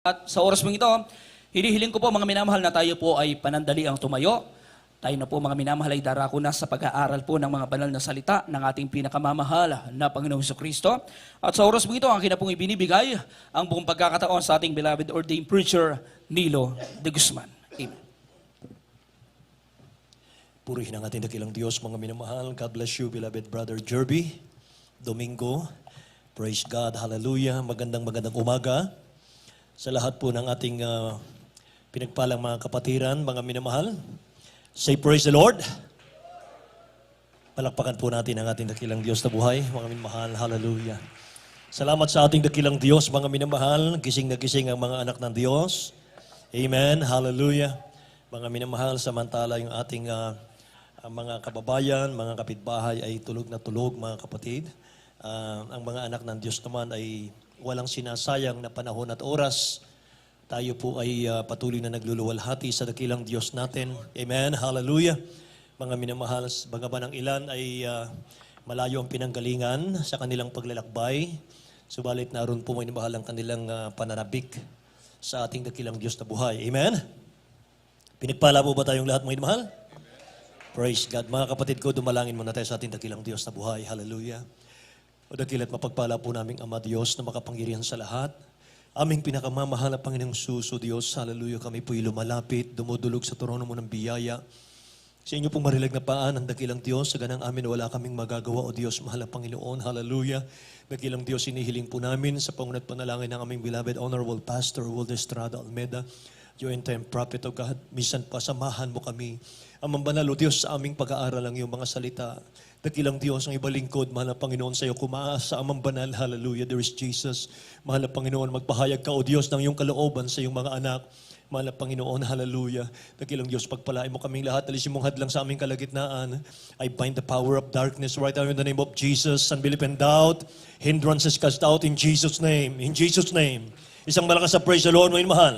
At sa oras mong ito, hinihiling ko po mga minamahal na tayo po ay panandali ang tumayo. Tayo na po mga minamahal ay darako na sa pag-aaral po ng mga banal na salita ng ating pinakamamahal na Panginoong Jesucristo. At sa oras mong ito, ang akin na pong ibinibigay ang buong pagkakataon sa ating beloved ordained preacher, Nilo de Guzman. Amen. Purihin ang ating dakilang Diyos, mga minamahal. God bless you, beloved brother Jerby. Domingo. Praise God. Hallelujah. Magandang umaga. Sa lahat po ng ating pinagpalang mga kapatiran, mga minamahal. Say praise the Lord. Palakpakan po natin ang ating dakilang Diyos na buhay, mga minamahal. Hallelujah. Salamat sa ating dakilang Diyos, mga minamahal. Gising na gising ang mga anak ng Diyos. Amen. Hallelujah. Mga minamahal, samantala yung ating mga kababayan, mga kapitbahay ay tulog na tulog, mga kapatid. Ang mga anak ng Diyos naman ay walang sinasayang na panahon at oras. Tayo po ay patuloy na nagluluwalhati sa dakilang Diyos natin. Amen. Hallelujah. Mga minamahal, bagaman ang ilan ay malayo ang pinanggalingan sa kanilang paglalakbay, subalit naroon po minamahal ang kanilang pananabik sa ating dakilang Diyos na buhay. Amen. Pinagpala po ba tayong lahat, mga minamahal? Praise God. Mga kapatid ko, dumalangin muna tayo sa ating dakilang Diyos na buhay. Hallelujah. O dakilat mapagpala po naming Ama Diyos na makapangyarihan sa lahat. Aming pinakamamahal na Panginoong Suso Diyos. Hallelujah. Kami po'y lumalapit, dumudulog sa trono mo ng biyaya. Sa inyo pong marilag na paan ang dakilang Diyos. Sa ganang amin wala kaming magagawa, O Diyos, mahal na Panginoon. Hallelujah. Dakilang Diyos, inihiling po namin sa pangunat panalangin ng aming beloved Honorable Pastor Will Estrada Almeda, your end-time prophet of God. Minsan pa, samahan mo kami. Amang banal, O Diyos, sa aming pag-aaral ang iyong mga salita. Dakilang Diyos, ang ibalingkod, mahal na Panginoon, sa iyo kumaasa, amang banal, hallelujah, there is Jesus. Mahal na Panginoon, magpahayag ka, O Diyos, ng iyong kalooban sa iyong mga anak. Mahal na Panginoon, hallelujah. Dakilang Diyos, pagpalain mo kaming lahat, alisin mong hadlang sa aming kalagitnaan. I bind the power of darkness right now in the name of Jesus. Unbelief and doubt, hindrances cast out in Jesus' name. In Jesus' name. Isang malakas sa praise the Lord, mga mahal.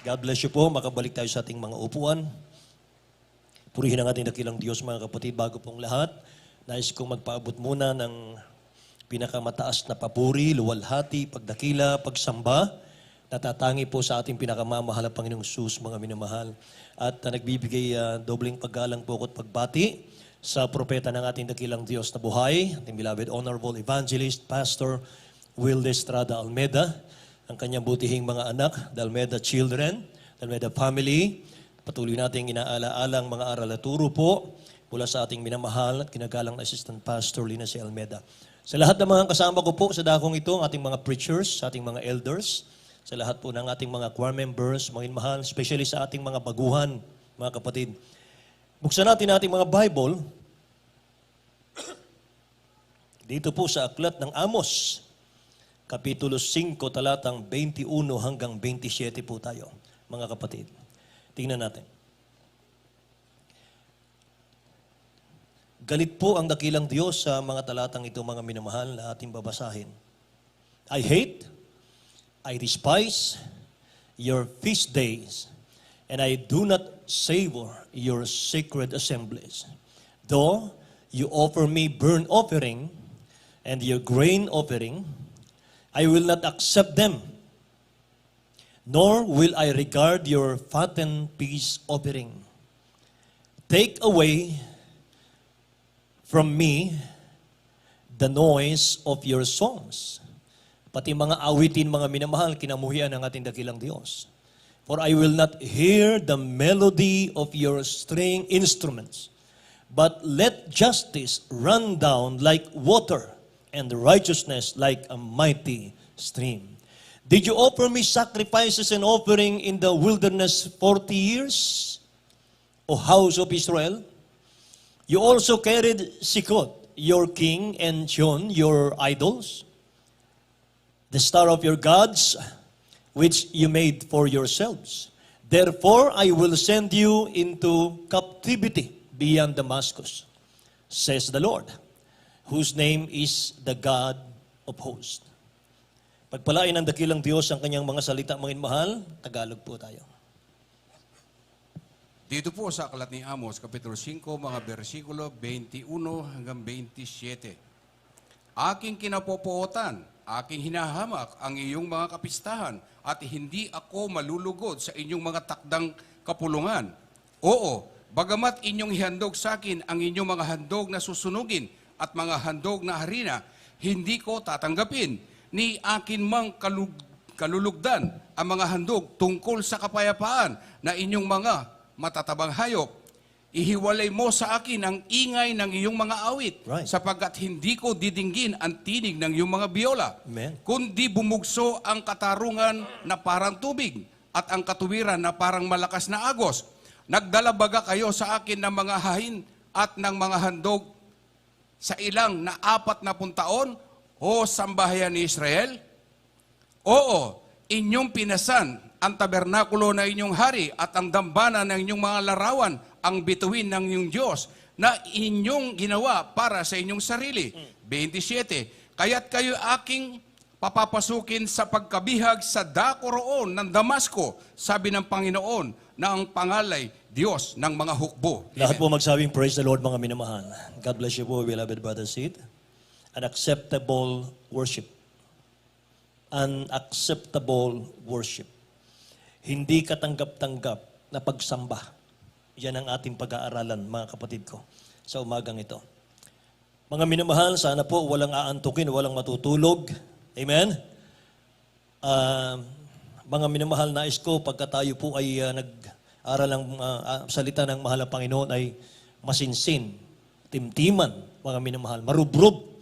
God bless you po. Makabalik tayo sa ating mga upuan. Purihin ang ating dakilang Diyos, mga kapatid, bago pong lahat. Nais kong magpaabot muna ng pinakamataas na papuri, luwalhati, pagdakila, pagsamba. Natatangi po sa ating pinakamamahal na Panginoong Sus, mga minamahal. At nagbibigay dobleng paggalang po at pagbati sa propeta ng ating dakilang Diyos na buhay, ating beloved Honorable Evangelist, Pastor Will Estrada Almeda, ang kanyang butihing mga anak, the Almeda children, the Almeda family. Patuloy nating inaala-alang mga aral at turo po mula sa ating minamahal at kinagalang na Assistant Pastor Lina C. Almeda. Sa lahat ng mga kasama ko po sa dakong ito, ang ating mga preachers, sa ating mga elders, sa lahat po ng ating mga choir members, mga minamahal, especially sa ating mga baguhan, mga kapatid. Buksan natin ating mga Bible dito po sa aklat ng Amos, Kapitulo 5, talatang 21 hanggang 27 po tayo, mga kapatid. Tingnan natin. Galit po ang dakilang Diyos sa mga talatang ito, mga minamahal, na ating babasahin. I hate, I despise your feast days, and I do not savor your sacred assemblies. Though you offer me burnt offering and your grain offering, I will not accept them, nor will I regard your fattened peace offering. Take away from me the noise of your songs. Pati mga awitin, mga minamahal, kinamuhian ng ating dakilang Diyos. For I will not hear the melody of your string instruments, but let justice run down like water, and righteousness like a mighty stream. Did you offer me sacrifices and offering in the wilderness 40 years, O house of Israel? You also carried Sikot, your king, and Chion, your idols, the star of your gods, which you made for yourselves. Therefore, I will send you into captivity beyond Damascus, says the Lord, whose name is the God of hosts. Pagpalain ng dakilang Diyos ang kanyang mga salita, mga mahal. Tagalog po tayo. Dito po sa aklat ni Amos, Kapitulo 5, mga versikulo 21 hanggang 27. Aking kinapopuotan aking hinahamak ang iyong mga kapistahan at hindi ako malulugod sa inyong mga takdang kapulungan. Oo, bagamat inyong ihandog sa akin ang inyong mga handog na susunugin at mga handog na harina, hindi ko tatanggapin. Ni akin mang kalulugdan ang mga handog tungkol sa kapayapaan na inyong mga matatabang hayop. Ihiwalay mo sa akin ang ingay ng iyong mga awit, Right. sapagkat hindi ko didinggin ang tinig ng iyong mga biola, Amen. kundi bumugso ang katarungan na parang tubig at ang katuwiran na parang malakas na agos. Nagdala baga kayo sa akin ng mga hahin at ng mga handog sa ilang na 40 taon, o sambahayan ni Israel? Oo, inyong pinasan ang tabernakulo na inyong hari at ang dambana ng inyong mga larawan, ang bituin ng inyong Diyos na inyong ginawa para sa inyong sarili. 27, kaya't kayo aking papapasukin sa pagkabihag sa dako roon ng Damasco, sabi ng Panginoon na ang pangalay Diyos ng mga hukbo. Lahat po magsabing praise the Lord, mga minamahal. God bless you po, beloved brother Sid. An acceptable worship. An acceptable worship. Hindi katanggap-tanggap na pagsamba. Yan ang ating pag-aaralan, mga kapatid ko, sa umagang ito. Mga minamahal, sana po walang aantukin, walang matutulog. Amen? Mga minamahal, nais ko, pagka tayo po ay nag-aral ng salita ng mahal na Panginoon, ay masinsin, timtiman, mga minamahal, marubrub,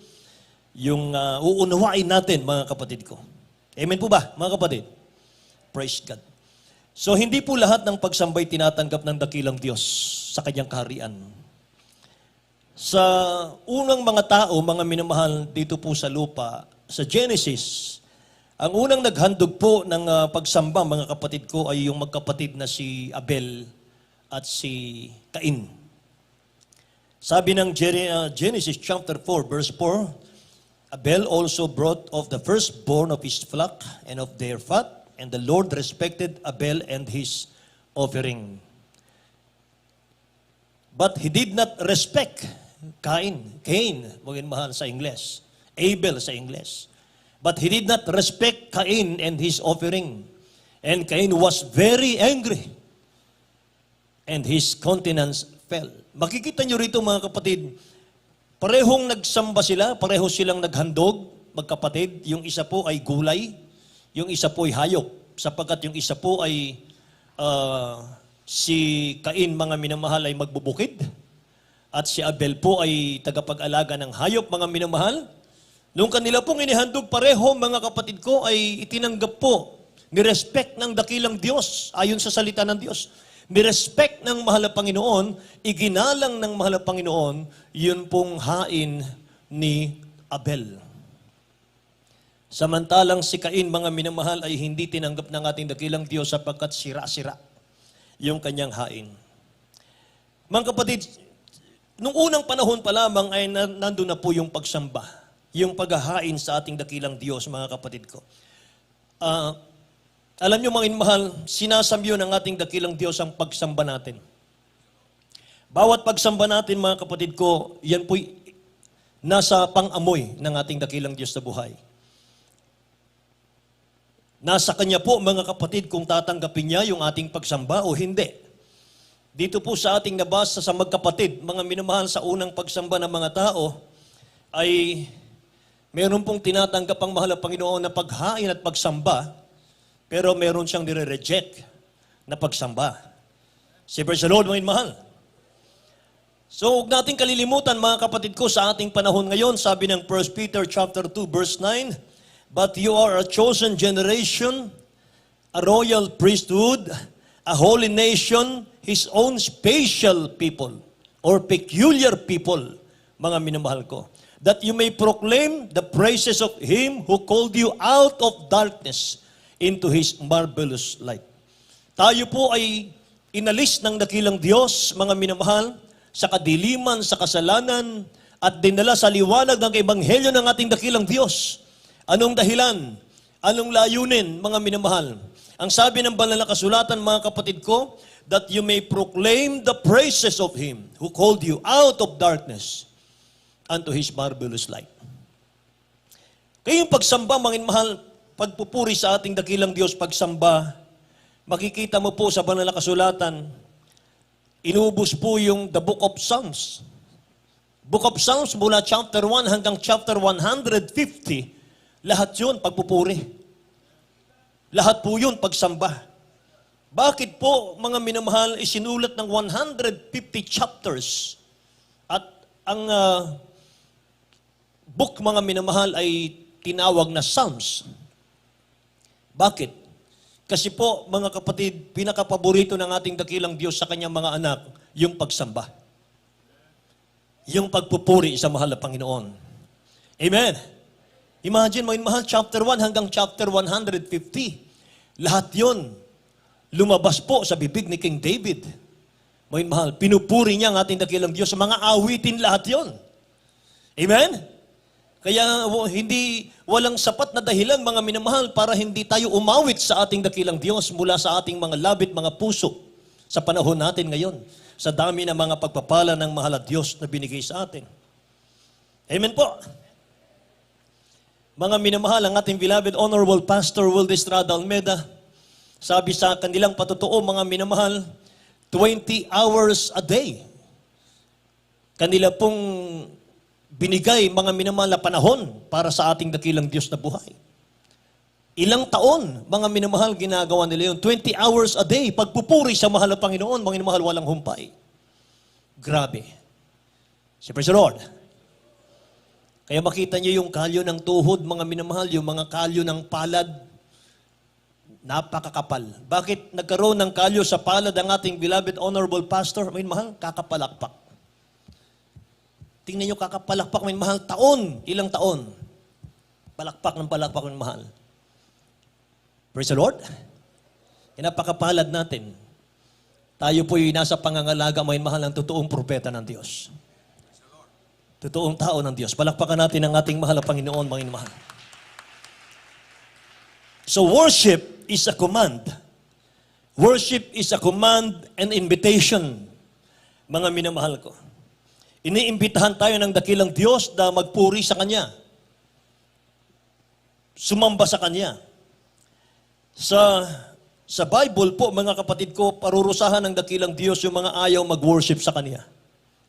yung uunawain natin, mga kapatid ko. Amen po ba, mga kapatid? Praise God. So, hindi po lahat ng pagsambay tinatanggap ng dakilang Diyos sa kanyang kaharian. Sa unang mga tao, mga minamahal dito po sa lupa, sa Genesis, ang unang naghandog po ng pagsamba, mga kapatid ko, ay yung magkapatid na si Abel at si Cain. Sabi ng Genesis chapter 4, verse 4, Abel also brought of the firstborn of his flock and of their fat, and the Lord respected Abel and his offering. But he did not respect Cain, maging mahal sa Ingles, Abel sa Ingles. But he did not respect Cain and his offering. And Cain was very angry. And his countenance fell. Makikita nyo rito, mga kapatid, parehong nagsamba sila, pareho silang naghandog, magkapatid. Yung isa po ay gulay, yung isa po ay hayop. Sapagkat yung isa po ay si Cain, mga minamahal, ay magbubukid. At si Abel po ay tagapag-alaga ng hayop, mga minamahal. Nung kanila pong inihandog pareho, mga kapatid ko, ay itinanggap po, nirespect ng dakilang Diyos, ayon sa salita ng Diyos. Nirespect ng mahal na Panginoon, iginalang ng mahal na Panginoon, yun pong hain ni Abel. Samantalang si Cain, mga minamahal, ay hindi tinanggap ng ating dakilang Diyos sapagkat sira-sira yung kanyang hain. Mga kapatid, nung unang panahon pa lamang ay nandun na po yung pagsamba, yung paghahain sa ating dakilang Diyos, mga kapatid ko. Alam nyo, mga inmahal, sinasamyo ng ating dakilang Diyos ang pagsamba natin. Bawat pagsamba natin, mga kapatid ko, yan po'y nasa pang-amoy ng ating dakilang Diyos na buhay. Nasa Kanya po, mga kapatid, kung tatanggapin niya yung ating pagsamba o hindi. Dito po sa ating nabasa sa magkapatid, mga minamahal, sa unang pagsamba ng mga tao, ay meron pong tinatanggap ang mahal na Panginoon na paghain at pagsamba, pero meron siyang nire-reject na pagsamba. Si praise the Lord, mga mahal. So, huwag nating kalilimutan, mga kapatid ko, sa ating panahon ngayon, sabi ng 1 Peter chapter 2, verse 9, But you are a chosen generation, a royal priesthood, a holy nation, His own special people, or peculiar people, mga minamahal ko, that you may proclaim the praises of Him who called you out of darkness into His marvelous light. Tayo po ay inalis ng dakilang Diyos, mga minamahal, sa kadiliman, sa kasalanan, at dinala sa liwanag ng ebanghelyo ng ating dakilang Diyos. Anong dahilan? Anong layunin, mga minamahal? Ang sabi ng banal na kasulatan, mga kapatid ko, that you may proclaim the praises of Him who called you out of darkness unto His marvelous light. Kaya yung pagsamba, mga mahal, pagpupuri sa ating dakilang Diyos, pagsamba, makikita mo po sa banal na kasulatan, inubos po yung the Book of Psalms. Book of Psalms mula chapter 1 hanggang chapter 150, lahat yun pagpupuri. Lahat po yun pagsamba. Bakit po, mga minamahal, isinulat ng 150 chapters at ang book, mga minamahal, ay tinawag na Psalms? Bakit? Kasi po, mga kapatid, pinakapaborito ng ating dakilang Diyos sa kanyang mga anak, yung pagsamba. Yung pagpupuri sa mahal na Panginoon. Amen. Imagine, mga mahal, chapter 1 hanggang chapter 150. Lahat yun, lumabas po sa bibig ni King David. Mga mahal, pinupuri niya ang ating dakilang Diyos sa mga awitin, lahat yun. Amen? Kaya walang sapat na dahilan, mga minamahal, para hindi tayo umawit sa ating dakilang Diyos mula sa ating mga labit, mga puso sa panahon natin ngayon. Sa dami ng mga pagpapala ng mahal at Diyos na binigay sa atin. Amen po. Mga minamahal, ang ating beloved Honorable Pastor Will Estrada Almeda, sabi sa kanilang patotoo, mga minamahal, 20 hours a day. Kanila pong binigay, mga minamahal, na panahon para sa ating dakilang Diyos na buhay. Ilang taon, mga minamahal, ginagawa nila yun. 20 hours a day, pagpupuri sa mahal na Panginoon, mga minamahal, walang humpay. Grabe. Praise the Lord. Kaya makita niyo yung kalyo ng tuhod, mga minamahal, yung mga kalyo ng palad, napakakapal. Bakit nagkaroon ng kalyo sa palad ang ating beloved Honorable Pastor? Mga minamahal, kakapalakpak. Tingnan niyo, kakapalakpak, mga minamahal, taon, ilang taon. Palakpak ng palakpak, mga minamahal. Praise the Lord. Napakapalad natin. Tayo po'y nasa pangangalaga, may mahal ng totoong propeta ng Diyos. Totoong tao ng Diyos. Palakpakan natin ang ating mahal na Panginoon, mga mahal. So worship is a command. Worship is a command and invitation, mga minamahal ko. Iniimbitahan tayo ng dakilang Diyos na magpuri sa Kanya. Sumamba sa Kanya. Sa Bible po, mga kapatid ko, parurusahan ng dakilang Diyos yung mga ayaw mag-worship sa Kanya.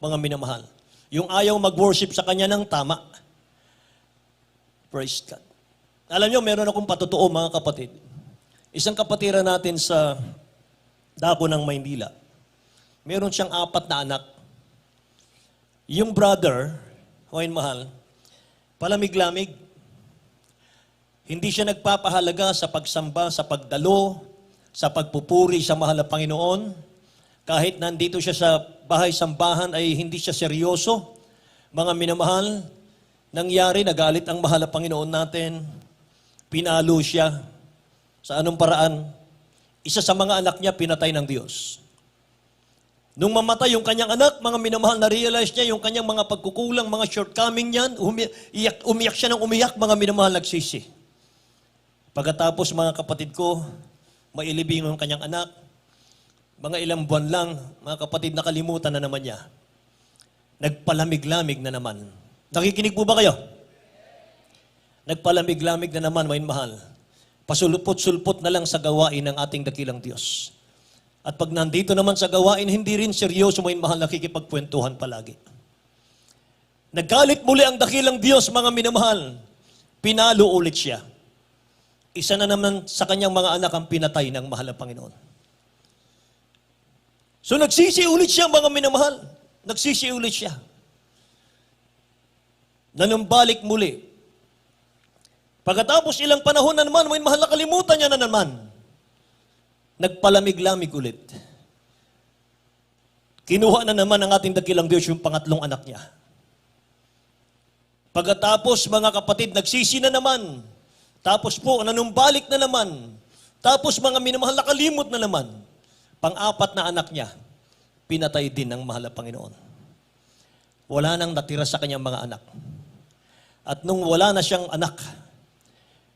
Mga minamahal. Yung ayaw mag-worship sa Kanya ng tama. Praise God. Alam nyo, meron akong patotoo, mga kapatid. Isang kapatiran natin sa Dako ng Maynila. Meron siyang 4 na anak. Yung brother, Huwain Mahal, palamig-lamig. Hindi siya nagpapahalaga sa pagsamba, sa pagdalo, sa pagpupuri sa mahal na Panginoon. Kahit nandito siya sa bahay-sambahan ay hindi siya seryoso. Mga minamahal, nangyari, nagalit ang mahal na Panginoon natin. Pinalo siya. Sa anong paraan? Isa sa mga anak niya, pinatay ng Diyos. Nung mamatay yung kanyang anak, mga minamahal, na-realize niya yung kanyang mga pagkukulang, mga shortcoming niyan, umiyak siya ng umiyak, mga minamahal, nagsisi. Pagkatapos, mga kapatid ko, mailibing yung kanyang anak, mga ilang buwan lang, mga kapatid, nakalimutan na naman niya. Nagpalamig-lamig na naman. Nakikinig po ba kayo? Nagpalamig-lamig na naman, mga mahal. Pasulpot-sulpot na lang sa gawain ng ating dakilang Diyos. At pag nandito naman sa gawain, hindi rin seryoso, mga mahal, nakikipagkwentuhan palagi. Naggalit muli ang dakilang Diyos, mga minamahal. Pinalo ulit siya. Isa na naman sa kanyang mga anak ang pinatay ng mahal na Panginoon. So nagsisi ulit siya, mga minamahal. Nagsisi ulit siya. Nanumbalik muli. Pagkatapos ilang panahon na naman, may mahal, nakalimutan niya na naman. Nagpalamig-lamig ulit. Kinuha na naman ng ating dakilang Diyos yung pangatlong anak niya. Pagkatapos, mga kapatid, nagsisi na naman. Tapos po, nanumbalik na naman. Tapos, mga minamahal, nakalimot na naman. Pang-4 na anak niya, pinatay din ng mahal na Panginoon. Wala nang natira sa kanyang mga anak. At nung wala na siyang anak,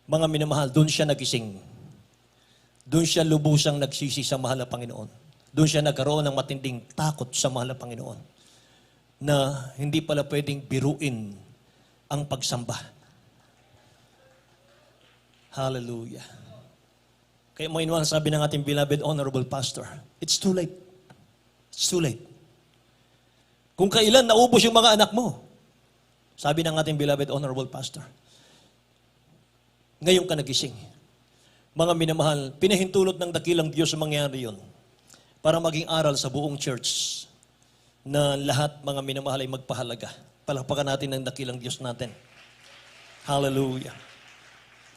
mga minamahal, doon siya nagising. Doon siya lubusang nagsisi sa mahal na Panginoon. Doon siya nagkaroon ng matinding takot sa mahal na Panginoon. Na hindi pala pwedeng biruin ang pagsamba. Hallelujah. Kaya mga inuwan, sabi ng ating beloved honorable pastor, it's too late. It's too late. Kung kailan naubos yung mga anak mo, sabi ng ating beloved honorable pastor, ngayon ka nagising. Mga minamahal, pinahintulot ng dakilang Diyos ang mangyari yun para maging aral sa buong church na lahat mga minamahal ay magpahalaga. Palakpakan natin ng dakilang Diyos natin. Hallelujah.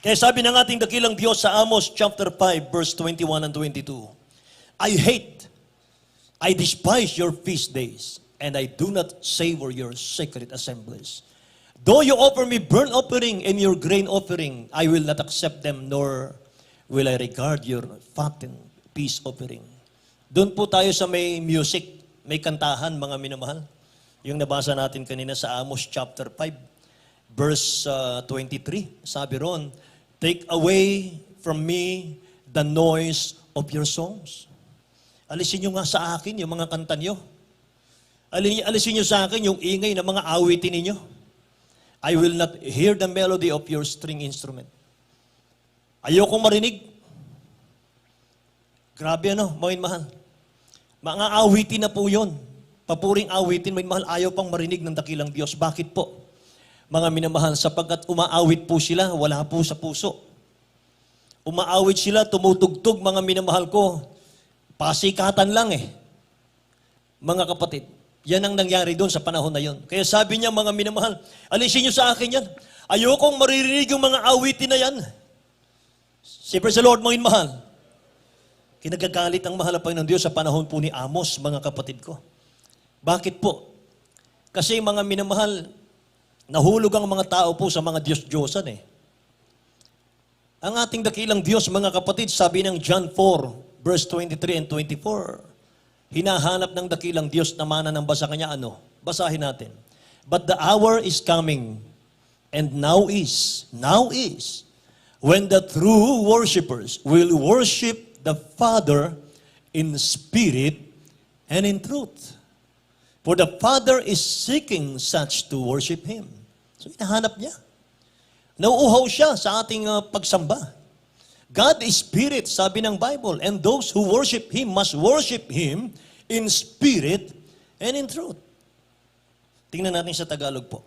Kaya sabi ng ating dakilang Diyos sa Amos chapter 5 verse 21 and 22, I despise your feast days, and I do not savor your sacred assemblies. Though you offer me burnt offering and your grain offering, I will not accept them, nor will I regard your fattened peace offering. Doon po tayo sa may music, may kantahan, mga minamahal. Yung nabasa natin kanina sa Amos chapter 5, verse 23. Sabi ron, take away from me the noise of your songs. Alisin nyo nga sa akin yung mga kanta nyo. Alisin nyo sa akin yung ingay ng mga awitin ninyo. I will not hear the melody of your string instrument. Ayokong marinig. Grabe ano, mga mahal. Mga awitin na po yun. Papuring awitin, mga mahal, ayaw pang marinig ng dakilang Diyos. Bakit po? Mga minamahal, sapagkat umaawit po sila, wala po sa puso. Umaawit sila, tumutugtog, mga minamahal ko. Pasikatan lang eh. Mga kapatid, yan ang nangyari doon sa panahon na yon. Kaya sabi niya, mga minamahal, alisin niyo sa akin yan. Ayokong maririnig yung mga awitin na yan. Siyempre sa Lord, mga mahal. Kinagagalit ang mahal ng Diyos sa panahon po ni Amos, mga kapatid ko. Bakit po? Kasi mga minamahal, nahulog ang mga tao po sa mga Diyos-Diyosan eh. Ang ating dakilang Diyos, mga kapatid, sabi ng John 4, verse 23 and 24, hinahanap ng dakilang Diyos na mananamba sa Kanya, ano? Basahin natin. But the hour is coming, and now is, when the true worshipers will worship the Father in spirit and in truth. For the Father is seeking such to worship Him. So, hinahanap niya. Nauuhaw siya sa ating pagsamba. God is spirit, sabi ng Bible, and those who worship Him must worship Him in spirit and in truth. Tingnan natin sa Tagalog po.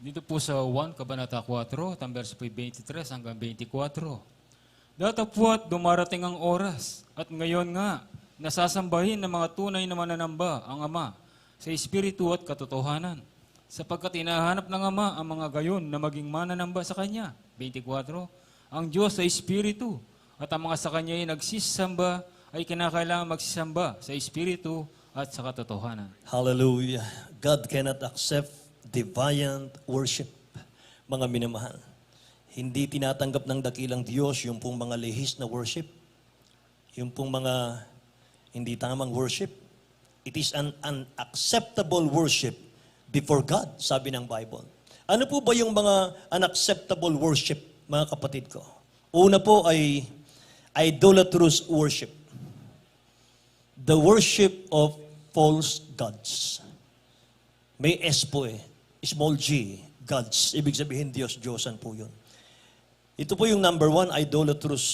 Dito po sa 1, Kabanata 4, verse 23 hanggang 24. Datapwat dumarating ang oras, at ngayon nga, nasasambahin ng mga tunay na mananamba ang Ama sa Espiritu at katotohanan, sapagkat hinahanap ng Ama ang mga gayon na maging mananamba sa Kanya. 24. Ang Diyos sa Espiritu, at ang mga sa Kanya ay nagsisamba ay kinakailangan magsisamba sa Espiritu at sa katotohanan. Hallelujah. God cannot accept defiant worship, mga minamahal. Hindi tinatanggap ng dakilang Diyos yung pong mga lehis na worship, yung pong mga hindi tamang worship. It is an unacceptable worship before God, sabi ng Bible. Ano po ba yung mga unacceptable worship, mga kapatid ko? Una po ay idolatrous worship. The worship of false gods. May S po eh. Small g, gods. Ibig sabihin Diyos, Diyosan po yun. Ito po yung number 1, idolatrous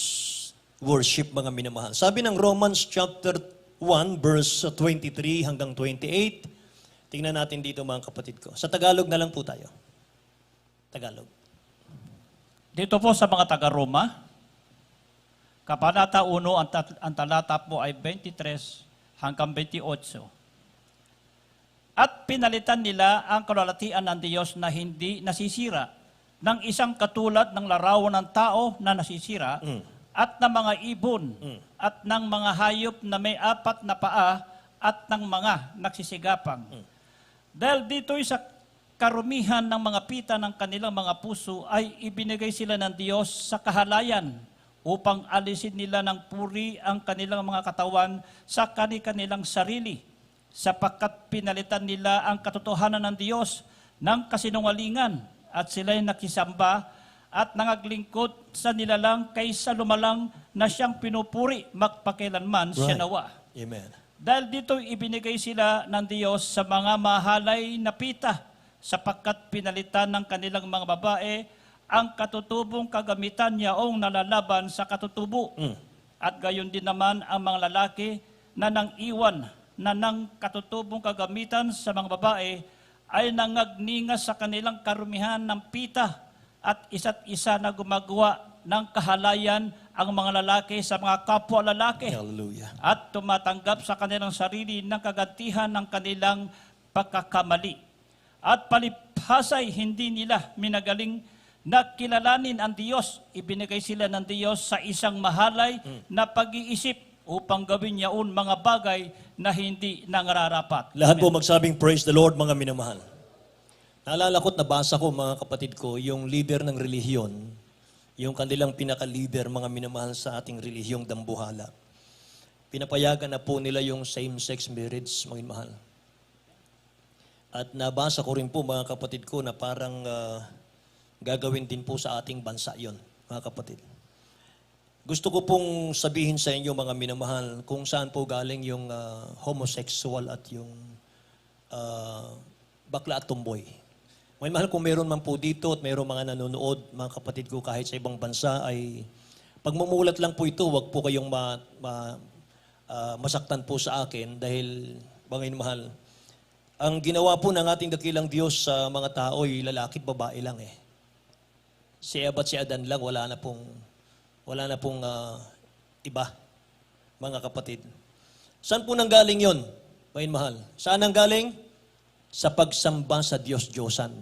worship, mga minamahal. Sabi ng Romans chapter 1, verse 23 hanggang 28. Tingnan natin dito, mga kapatid ko. Sa Tagalog na lang po tayo. Tagalog. Dito po sa mga taga-Roma, Kabanata 1, ang talata po ay 23 hanggang 28. At pinalitan nila ang kalwalhatian ng Diyos na hindi nasisira ng isang katulad ng larawan ng tao na nasisira at ng mga ibon at ng mga hayop na may 4 na paa at ng mga nagsisigapang. Dahil dito'y sa karumihan ng mga pita ng kanilang mga puso ay ibinigay sila ng Diyos sa kahalayan upang alisin nila ng puri ang kanilang mga katawan sa kanilang sarili, sapagkat pinalitan nila ang katotohanan ng Diyos ng kasinungalingan at sila'y nakisamba at nangaglingkod sa nilalang kaysa lumalang na siyang pinupuri magpakilanman siya nawa. Amen. Dahil dito ibinigay sila ng Diyos sa mga mahalay na pita sapagkat pinalitan ng kanilang mga babae ang katutubong kagamitan yaong nalalaban sa katutubo. At gayon din naman ang mga lalaki na nang iwan na ng katutubong kagamitan sa mga babae ay nangagningas sa kanilang karumihan ng pita at isa't isa na gumagawa ng kahalayan ang mga lalaki sa mga kapwa lalaki Hallelujah. at tumatanggap sa kanilang sarili ng kagantihan ng kanilang pagkakamali. At palibhasay hindi nila minagaling na kilalanin ang Diyos. Ibinigay sila ng Diyos sa isang mahalay na pag-iisip upang gawin yaon mga bagay na hindi nangararapat. Lahat po magsabing praise the Lord, mga minamahal. Naalala ko't nabasa ko, mga kapatid ko, yung leader ng relihiyon, yung kanilang pinaka-leader, mga minamahal sa ating relihiyong dambuhala. Pinapayagan na po nila yung same-sex marriage, mga minamahal. At nabasa ko rin po, mga kapatid ko, na parang gagawin din po sa ating bansa yon, mga kapatid. Gusto ko pong sabihin sa inyo, mga minamahal, kung saan po galing yung homosexual at yung bakla at tomboy. Mga mahal, kung meron man po dito at meron mga nanonood, mga kapatid ko, kahit sa ibang bansa, ay pagmumulat lang po ito, wag po kayong masaktan po sa akin dahil, mga mahal, ang ginawa po ng ating dakilang Diyos sa mga tao ay lalaki at babae lang eh. Si Eva at si Adan lang, wala na pong iba, mga kapatid. Saan po nanggaling yon, mga mahal? Saan nanggaling? Sa pagsamba sa Diyos-Diyosan.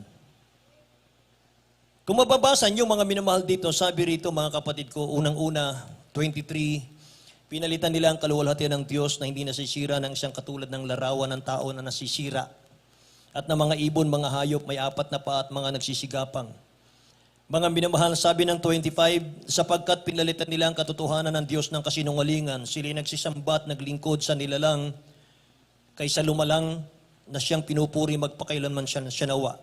Kung mababasa niyo, mga minamahal dito, sabi rito, mga kapatid ko, unang-una, 23, pinalitan nila ang kaluwalhatian ng Diyos na hindi nasisira ng isang katulad ng larawan ng tao na nasisira. At ng mga ibon, mga hayop, may 4 na paa at mga nagsisigapang. Mga minamahal, sabi ng 25, sapagkat pinalitan nila ang katotohanan ng Diyos ng kasinungalingan, sila'y nagsisamba at naglingkod sa nilalang kaysa lumalang na siyang pinupuri magpakailanman siya nawa.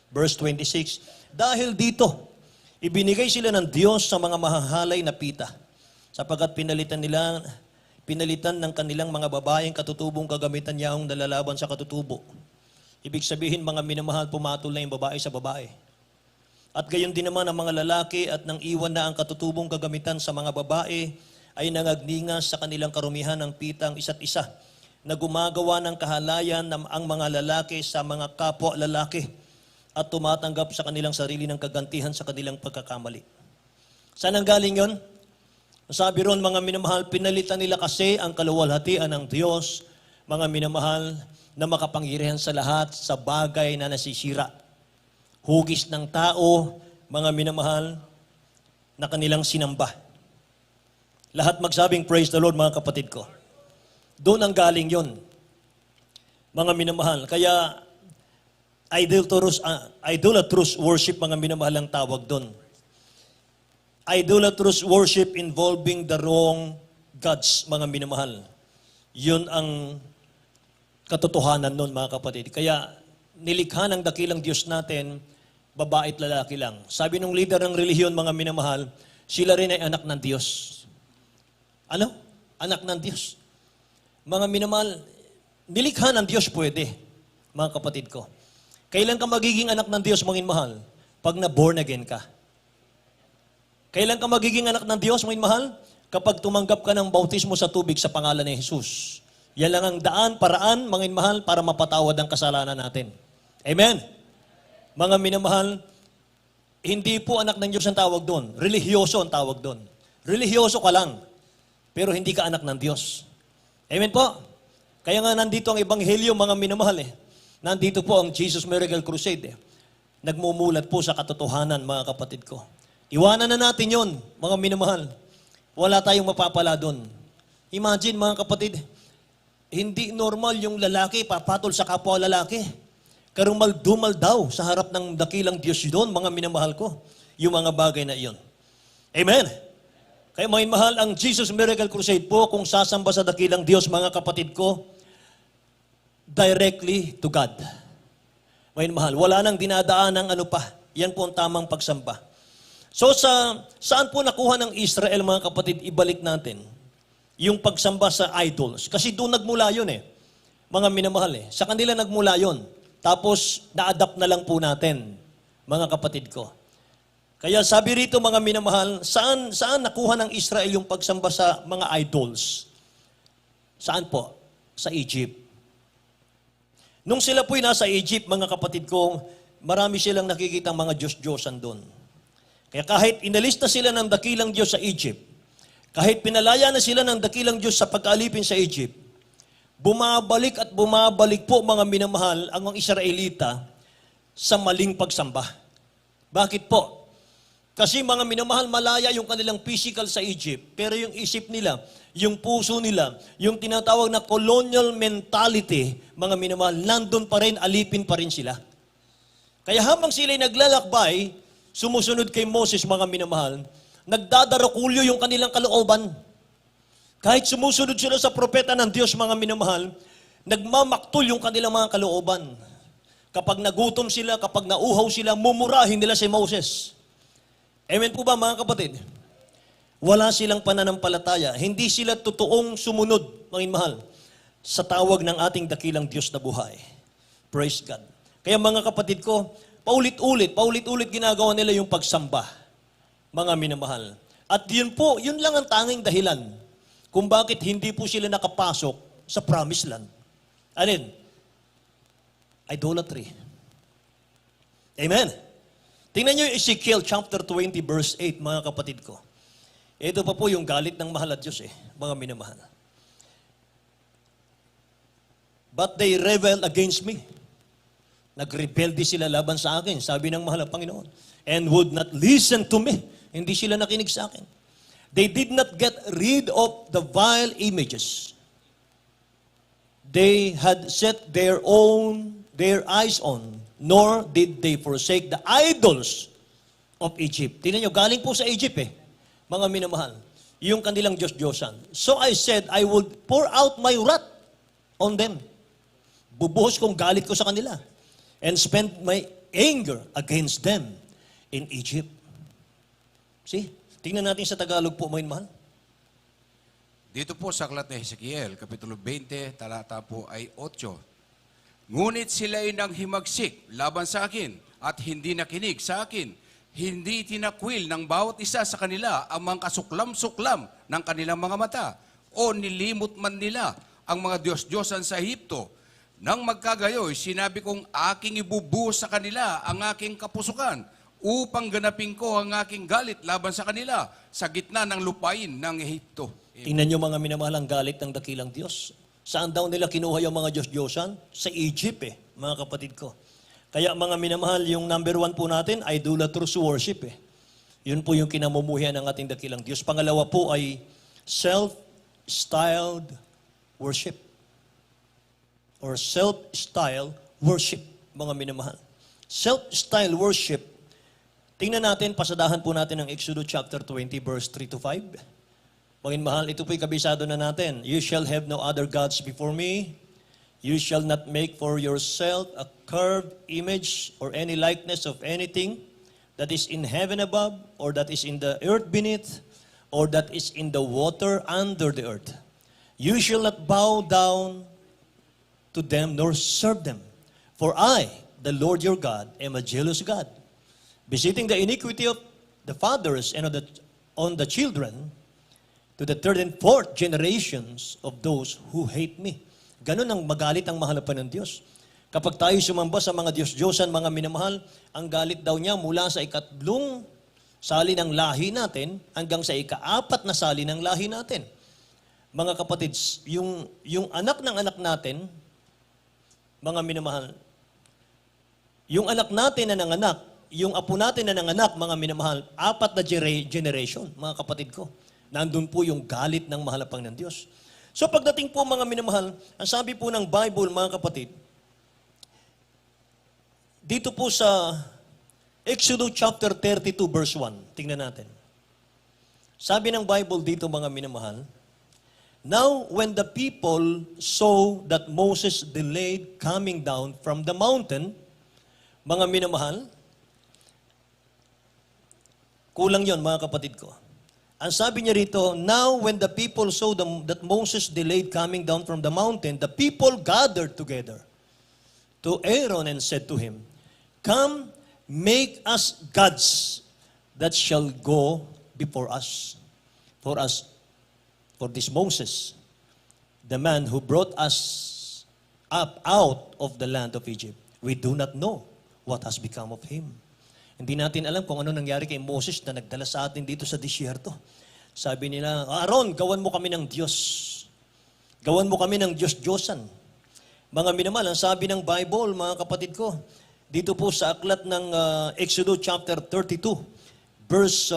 Verse 26, dahil dito, ibinigay sila ng Diyos sa mga mahahalay na pita, sapagkat pinalitan ng kanilang mga babaeng katutubong kagamitan niyang nalalaban sa katutubo. Ibig sabihin, mga minamahal, pumatol na yung babae sa babae. At gayon din naman ang mga lalaki at nang iwan na ang katutubong kagamitan sa mga babae ay nangagningas sa kanilang karumihan ng pitang isa't isa na gumagawa ng kahalayan ng ang mga lalaki sa mga kapwa lalaki at tumatanggap sa kanilang sarili ng kagantihan sa kanilang pagkakamali. Saan ang galing yon? Sabi ron, mga minamahal, pinalitan nila kasi ang kaluwalhatian ng Diyos, mga minamahal, na makapangyarihan sa lahat sa bagay na nasisira. Hugis ng tao, mga minamahal, na kanilang sinamba. Lahat magsabing praise the Lord, mga kapatid ko. Doon ang galing yon, mga minamahal. Kaya idolatrous worship, mga minamahal, ang tawag doon. Idolatrous worship involving the wrong gods, mga minamahal. Yun ang katotohanan nun, mga kapatid. Kaya nilikha ng dakilang Diyos natin, babae at lalaki lang. Sabi ng leader ng relihiyon, mga minamahal, sila rin ay anak ng Diyos. Ano? Anak ng Diyos. Mga minamahal, nilikha ng Diyos pwede, mga kapatid ko. Kailan ka magiging anak ng Diyos, mga minamahal? Pag na-born again ka. Kailan ka magiging anak ng Diyos, mga minamahal? Kapag tumanggap ka ng bautismo sa tubig sa pangalan ni Jesus. Yan lang ang daan, paraan, mga minamahal, para mapatawad ang kasalanan natin. Amen? Mga minamahal, hindi po anak ng Diyos ang tawag doon. Religyoso ang tawag doon. Religyoso ka lang, pero hindi ka anak ng Diyos. Amen po? Kaya nga nandito ang Ebanghelyo, mga minamahal eh. Nandito po ang Jesus Miracle Crusade eh. Nagmumulat po sa katotohanan, mga kapatid ko. Iwanan na natin yon, mga minamahal. Wala tayong mapapala doon. Imagine, mga kapatid, hindi normal yung lalaki papatol sa kapwa lalaki. Karumal-dumal daw sa harap ng dakilang Diyos doon, mga minamahal ko. Yung mga bagay na iyon. Amen? Kaya mga mahal, ang Jesus Miracle Crusade po, kung sasamba sa dakilang Diyos, mga kapatid ko, directly to God. Mga mahal, wala nang dinadaan ng ano pa. Yan po ang tamang pagsamba. So saan po nakuha ng Israel, mga kapatid, ibalik natin yung pagsamba sa idols. Kasi doon nagmula yun eh. Mga minamahal eh. Sa kanila nagmula yun. tapos na-adapt na lang po natin, mga kapatid ko. Kaya sabi rito mga minamahal, saan nakuha ng Israel yung pagsamba sa mga idols? Saan po? Sa Egypt. Nung sila po'y nasa Egypt, mga kapatid ko, marami silang nakikitang mga Diyos-Diyosan doon. Kaya kahit inalis na sila ng dakilang Diyos sa Egypt, kahit pinalaya na sila ng dakilang Diyos sa pag-alipin sa Egypt, bumabalik at bumabalik po mga minamahal ang mga Israelita sa maling pagsamba. Bakit po? Kasi mga minamahal, malaya yung kanilang physical sa Egypt, pero yung isip nila, yung puso nila, yung tinatawag na colonial mentality, mga minamahal, nandun pa rin, alipin pa rin sila. Kaya habang sila'y naglalakbay, sumusunod kay Moses, mga minamahal, nagdadarakulyo yung kanilang kalooban. Kahit sumusunod sila sa propeta ng Diyos, mga minamahal, nagmamaktol yung kanilang mga kalooban. Kapag nagutom sila, kapag nauhaw sila, mumurahin nila si Moses. Amen po ba mga kapatid? Wala silang pananampalataya. Hindi sila totoong sumunod, mga mahal, sa tawag ng ating dakilang Diyos na buhay. Praise God. Kaya mga kapatid ko, paulit-ulit ginagawa nila yung pagsamba, mga minamahal. At yun po, yun lang ang tanging dahilan kung bakit hindi po sila nakapasok sa promised land. Alin? Idolatry. Amen. Tingnan nyo yung Ezekiel chapter 20 verse 8, mga kapatid ko. Ito pa po yung galit ng mahal at Diyos mga minamahal. But they rebelled against me. Nagrebelde sila laban sa akin, sabi ng mahal at Panginoon. And would not listen to me. Hindi sila nakinig sa akin. They did not get rid of the vile images they had set their eyes on, nor did they forsake the idols of Egypt. Tingnan nyo, galing po sa Egypt mga minamahal, yung kanilang Diyos-Diyosan. So I said, I would pour out my wrath on them. Bubuhos kong galit ko sa kanila and spend my anger against them in Egypt. See? Tingnan natin sa Tagalog po, mga mahal. Dito po sa aklat ni Ezekiel, Kapitulo 20, talata po ay 8. Ngunit sila ay nang himagsik laban sa akin at hindi nakinig sa akin. Hindi tinakwil ng bawat isa sa kanila ang mga kasuklam-suklam ng kanilang mga mata o nilimot man nila ang mga Diyos-Diyosan sa Ehipto. Nang magkagayoy, sinabi kong aking ibubuhos sa kanila ang aking kapusukan upang ganapin ko ang aking galit laban sa kanila sa gitna ng lupain ng Ehipto. Tingnan nyo mga minamahal ang galit ng dakilang Diyos. Saan daw nila kinuha yung mga Diyos-Diyosan? Sa Egypt mga kapatid ko. Kaya mga minamahal, yung number 1 po natin, idolatrous worship Yun po yung kinamumuhian ng ating dakilang Diyos. Pangalawa po ay self-styled worship. Or self-styled worship, mga minamahal. Self-styled worship, tingnan natin, pasadahan po natin ang Exodus chapter 20, verse 3 to 5. Mga mahal, ito po'y kabisado na natin. You shall have no other gods before me. You shall not make for yourself a carved image or any likeness of anything that is in heaven above, or that is in the earth beneath, or that is in the water under the earth. You shall not bow down to them nor serve them. For I, the Lord your God, am a jealous God, visiting the iniquity of the fathers and on the children, to the third and fourth generations of those who hate me. Ganun ang magalit ang mahal pa ng Diyos. Kapag tayo sumamba sa mga Diyos-Diyosan, mga minamahal, ang galit daw niya mula sa ikatlong sali ng lahi natin hanggang sa ika-4 na sali ng lahi natin. Mga kapatid, yung anak ng anak natin, mga minamahal, yung anak natin na nanganak, yung apo natin na nanganak, mga minamahal, 4 na generation, mga kapatid ko. Nandun po yung galit ng mahalapang ng Diyos. So pagdating po mga minamahal, ang sabi po ng Bible, mga kapatid, dito po sa Exodus chapter 32 verse 1, tingnan natin. Sabi ng Bible dito mga minamahal, now when the people saw that Moses delayed coming down from the mountain, mga minamahal, kulang yon mga kapatid ko. Ang sabi niya rito, now when the people saw that Moses delayed coming down from the mountain, the people gathered together to Aaron and said to him, "Come, make us gods that shall go before us. For this Moses, the man who brought us up out of the land of Egypt, we do not know what has become of him." Hindi natin alam kung ano nangyari kay Moses na nagdala sa atin dito sa disyerto. Sabi nila, "Aaron, gawan mo kami ng Diyos. Gawan mo kami ng Diyos-Diyosan." Mga minamahal, ang sabi ng Bible, mga kapatid ko, dito po sa aklat ng Exodus chapter 32, verse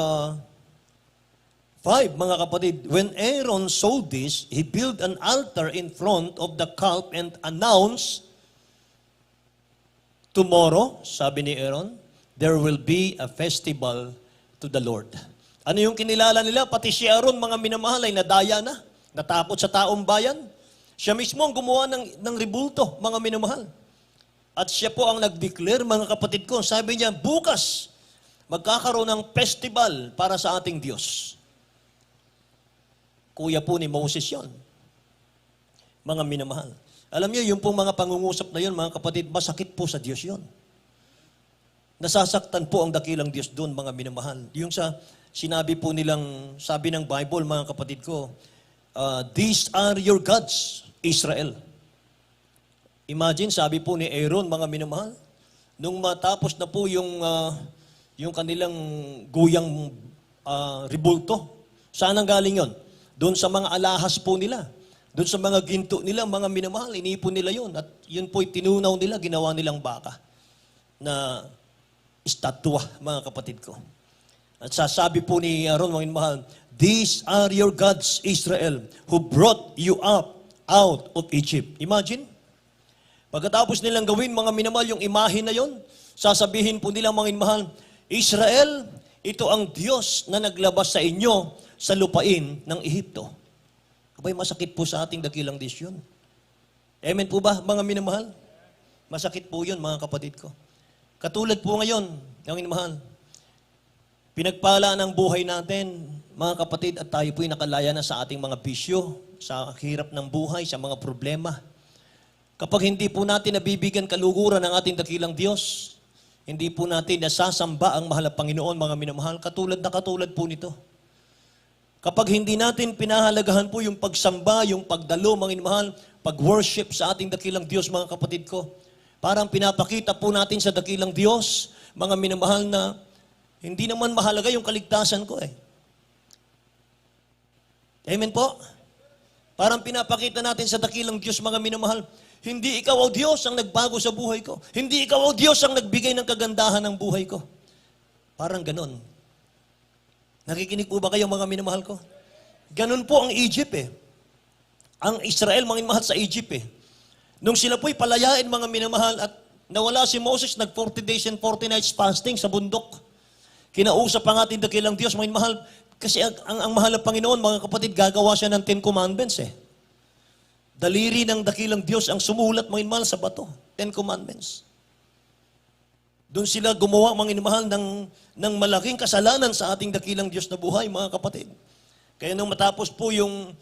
5, mga kapatid, "When Aaron saw this, he built an altar in front of the calf and announced, 'Tomorrow,' sabi ni Aaron, 'there will be a festival to the Lord.'" Ano yung kinilala nila? Pati si Aaron, mga minamahal, ay nadaya na. Natapot sa taong bayan. Siya mismo ang gumawa ng ribulto, mga minamahal. At siya po ang nag-declare, mga kapatid ko. Sabi niya, bukas, magkakaroon ng festival para sa ating Diyos. Kuya po ni Moses yon, mga minamahal. Alam niyo, yung pong mga pangungusap na yon, mga kapatid, masakit po sa Diyos yon. Nasasaktan po ang dakilang Diyos doon, mga minamahal. Yung sa sinabi po nilang, sabi ng Bible, mga kapatid ko, "These are your gods, Israel." Imagine, sabi po ni Aaron, mga minamahal, nung matapos na po yung kanilang guyang ribulto, saan ang galing yon? Doon sa mga alahas po nila. Doon sa mga ginto nila, mga minamahal, inipon nila yon. At yun po'y tinunaw nila, ginawa nilang baka na estatwa, mga kapatid ko. At sasabi po ni Aaron, mga minamahal, "These are your gods, Israel, who brought you up out of Egypt." Imagine, pagkatapos nilang gawin, mga minamahal, yung imahe na yon, sasabihin po nila, mga minamahal, "Israel, ito ang Diyos na naglabas sa inyo sa lupain ng Ehipto." Abay, masakit po sa ating dakilang Diyos yun. Amen po ba, mga minamahal? Masakit po yun, mga kapatid ko. Katulad po ngayon, mga minamahal, pinagpala ng buhay natin, mga kapatid, at tayo po'y nakalaya na sa ating mga bisyo, sa hirap ng buhay, sa mga problema. Kapag hindi po natin nabibigyan kaluguran ng ating dakilang Diyos, hindi po natin nasasamba ang mahal na Panginoon, mga minamahal, katulad po nito. Kapag hindi natin pinahalagahan po yung pagsamba, yung pagdalo, mga minamahal, pag-worship sa ating dakilang Diyos, mga kapatid ko, parang pinapakita po natin sa dakilang Diyos, mga minamahal, na hindi naman mahalaga yung kaligtasan ko eh. Amen po? Parang pinapakita natin sa dakilang Diyos, mga minamahal, hindi ikaw o Diyos ang nagbago sa buhay ko. Hindi ikaw o Diyos ang nagbigay ng kagandahan ng buhay ko. Parang ganon. Nakikinig po ba kayo, mga minamahal ko? Ganon po ang Egypt eh. Ang Israel, mga minamahal, sa Egypt eh. Nung sila po'y palayain, mga minamahal, at nawala si Moses, nag 40 days and 40 nights fasting sa bundok. Kinausap ang ating dakilang Diyos, mga minamahal, kasi ang mahal na Panginoon, mga kapatid, gagawa siya ng 10 Commandments eh. Daliri ng dakilang Diyos ang sumulat, mga minamahal, sa bato. 10 Commandments. Doon sila gumawa, mga minamahal, ng malaking kasalanan sa ating dakilang Diyos na buhay, mga kapatid. Kaya nung matapos po yung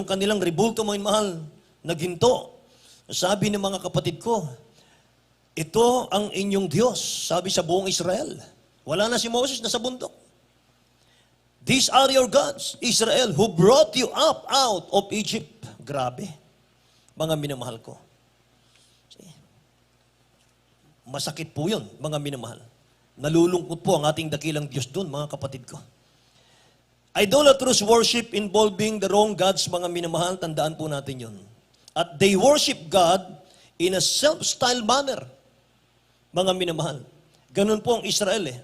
kanilang ribulto, mga minamahal, na ginto, sabi ng mga kapatid ko, "Ito ang inyong Diyos," sabi sa buong Israel. Wala na si Moses, nasa bundok. "These are your gods, Israel, who brought you up out of Egypt." Grabe, mga minamahal ko. Masakit po yun, mga minamahal. Nalulungkot po ang ating dakilang Diyos doon, mga kapatid ko. Idolatrous worship involving the wrong gods, mga minamahal, tandaan po natin yun. At they worship God in a self-styled manner, mga minamahal. Ganun po ang Israel eh.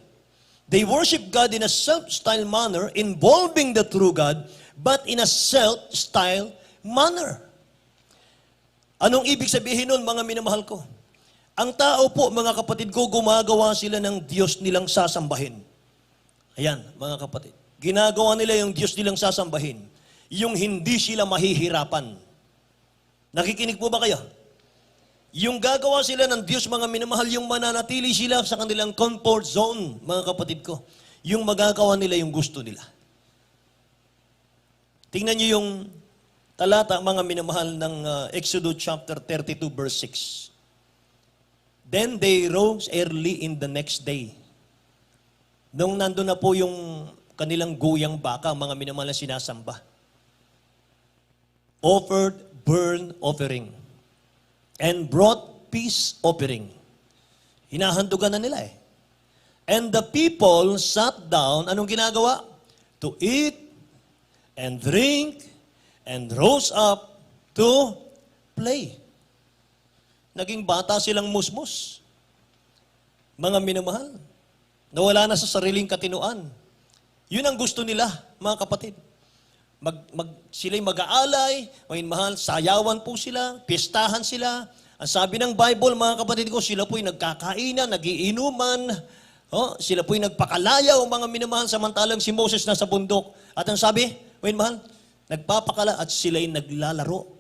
They worship God in a self-styled manner, involving the true God, but in a self-styled manner. Anong ibig sabihin nun, mga minamahal ko? Ang tao po, mga kapatid ko, gumagawa sila ng Diyos nilang sasambahin. Ayan, mga kapatid. Ginagawa nila yung Diyos nilang sasambahin. Yung hindi sila mahihirapan. Nakikinig po ba kayo? Yung gagawa sila ng Diyos, mga minamahal, yung mananatili sila sa kanilang comfort zone, mga kapatid ko. Yung magagawa nila yung gusto nila. Tingnan niyo talata, mga minamahal, ng Exodus chapter 32 verse 6. Then they rose early in the next day. Nung nandun na po yung kanilang guyang baka, mga minamahal na sinasamba, offered burnt offering and brought peace offering. Hinahandugan na nila eh. And the people sat down, anong ginagawa? To eat and drink and rose up to play. Naging bata silang musmus. Mga minamahal, nawala na sa sariling katinuan. Yun ang gusto nila, mga kapatid. Sila'y mag-aalay, mga mahal, sayawan po sila, pistahan sila. Ang sabi ng Bible, mga kapatid ko, sila po'y nagkakainan, nagiinuman, sila po'y nagpakalayaw, mga minamahal, samantalang si Moses nasa bundok. At ang sabi, mga mahal, nagpapakala at sila'y naglalaro.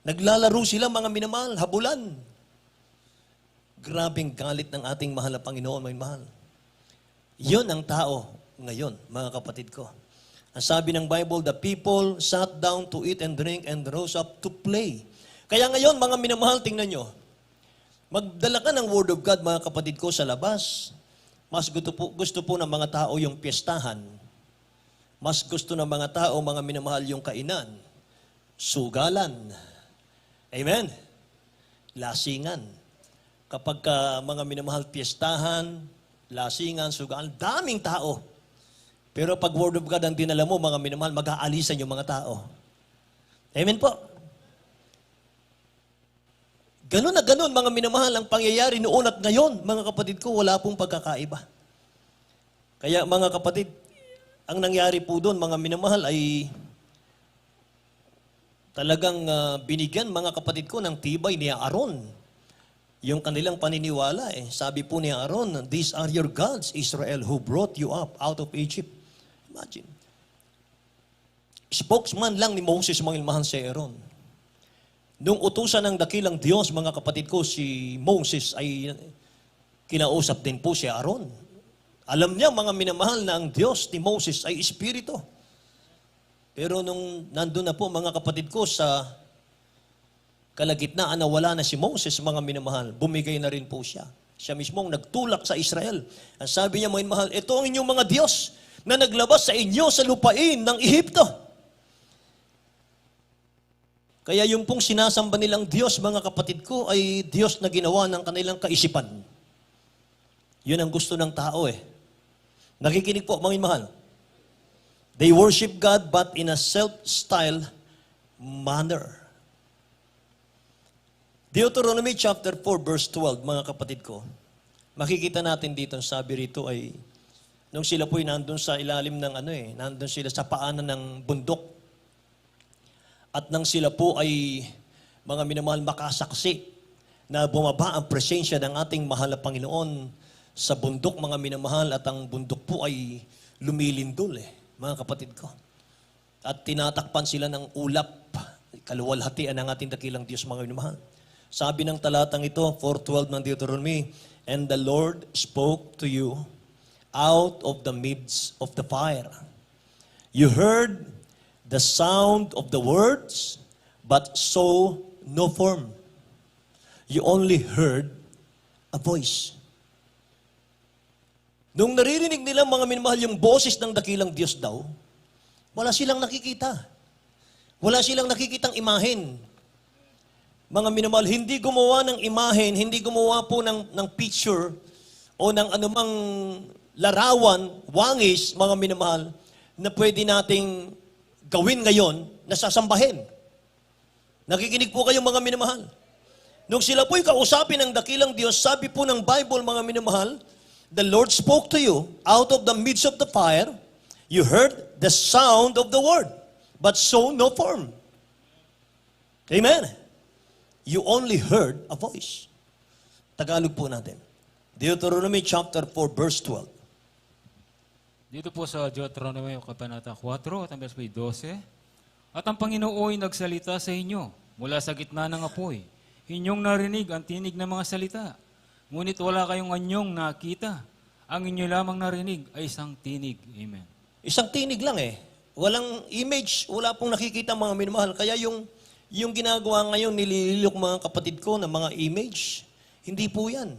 Naglalaro sila, mga minamahal, habulan. Grabing galit ng ating mahal na Panginoon, mga mahal. Yun ang tao ngayon, mga kapatid ko. Ang sabi ng Bible, the people sat down to eat and drink and rose up to play. Kaya ngayon, mga minamahal, tingnan nyo, magdala ka ng Word of God, mga kapatid ko, sa labas. Mas gusto po ng mga tao yung piyestahan. Mas gusto ng mga tao, mga minamahal, yung kainan. Sugalan. Amen? Lasingan. Kapag mga minamahal, piyestahan, lasingan, sugalan, daming tao. Pero pag Word of God ang dinala mo, mga minamahal, mag-aalisan yung mga tao. Amen po? Ganun na ganun, mga minamahal, ang pangyayari noon at ngayon, mga kapatid ko, wala pong pagkakaiba. Kaya mga kapatid, ang nangyari po doon, mga minamahal, ay talagang binigyan, mga kapatid ko, ng tibay ni Aaron. Yung kanilang paniniwala, sabi po ni Aaron, these are your gods, Israel, who brought you up out of Egypt. Imagine. Spokesman lang ni Moses, mga mahal, si Aaron. Nung utusan ng dakilang Diyos, mga kapatid ko, si Moses ay kinausap din po si Aaron. Alam niya, mga minamahal, na ang Diyos ni Moses ay Espiritu. Pero nung nandun na po, mga kapatid ko, sa kalagitnaan na wala na si Moses, mga minamahal, bumigay na rin po siya. Siya mismong nagtulak sa Israel. Ang sabi niya, mga minamahal, ito ang inyong mga Diyos na naglabas sa inyo sa lupain ng Ehipto. Kaya yung pong sinasamba nilang Diyos, mga kapatid ko, ay Diyos na ginawa ng kanilang kaisipan. Yun ang gusto ng tao eh. Nakikinig po, mga mahal. They worship God but in a self-style manner. Deuteronomy chapter 4 verse 12, mga kapatid ko. Makikita natin dito, sabi rito ay, nung sila po'y nandun sa ilalim ng nandun sila sa paanan ng bundok. At nang sila po ay mga minamahal makasaksi na bumaba ang presensya ng ating mahal na Panginoon sa bundok, mga minamahal, at ang bundok po ay lumilindol mga kapatid ko. At tinatakpan sila ng ulap, kaluwalhatian ng ating dakilang Diyos, mga minamahal. Sabi ng talatang ito, 4:12 ng Deuteronomy, and the Lord spoke to you out of the midst of the fire. You heard the sound of the words, but saw no form. You only heard a voice. Nung naririnig nila, mga minamahal, yung boses ng dakilang Diyos daw, wala silang nakikita. Wala silang nakikitang imahen. Mga minamahal, hindi gumawa ng imahen, hindi gumawa po ng picture o ng anumang larawan, wangis, mga minamahal, na pwede nating gawin ngayon na sasambahin. Nakikinig po kayong mga minamahal. Nung sila po'y kausapin ng dakilang Diyos, sabi po ng Bible, mga minamahal, the Lord spoke to you out of the midst of the fire. You heard the sound of the word, but saw no form. Amen. You only heard a voice. Tagalog po natin. Deuteronomy chapter 4, verse 12. Dito po sa Deuteronomy Kabanata 4, verse 12. At ang Panginoon ay nagsalita sa inyo mula sa gitna ng apoy. Inyong narinig ang tinig ng mga salita. Ngunit wala kayong anyong nakita. Ang inyo lamang narinig ay isang tinig. Amen. Isang tinig lang Walang image, wala pong nakikita mga minamahal. Kaya yung ginagawa ngayon, nilililok mga kapatid ko na mga image, hindi po yan.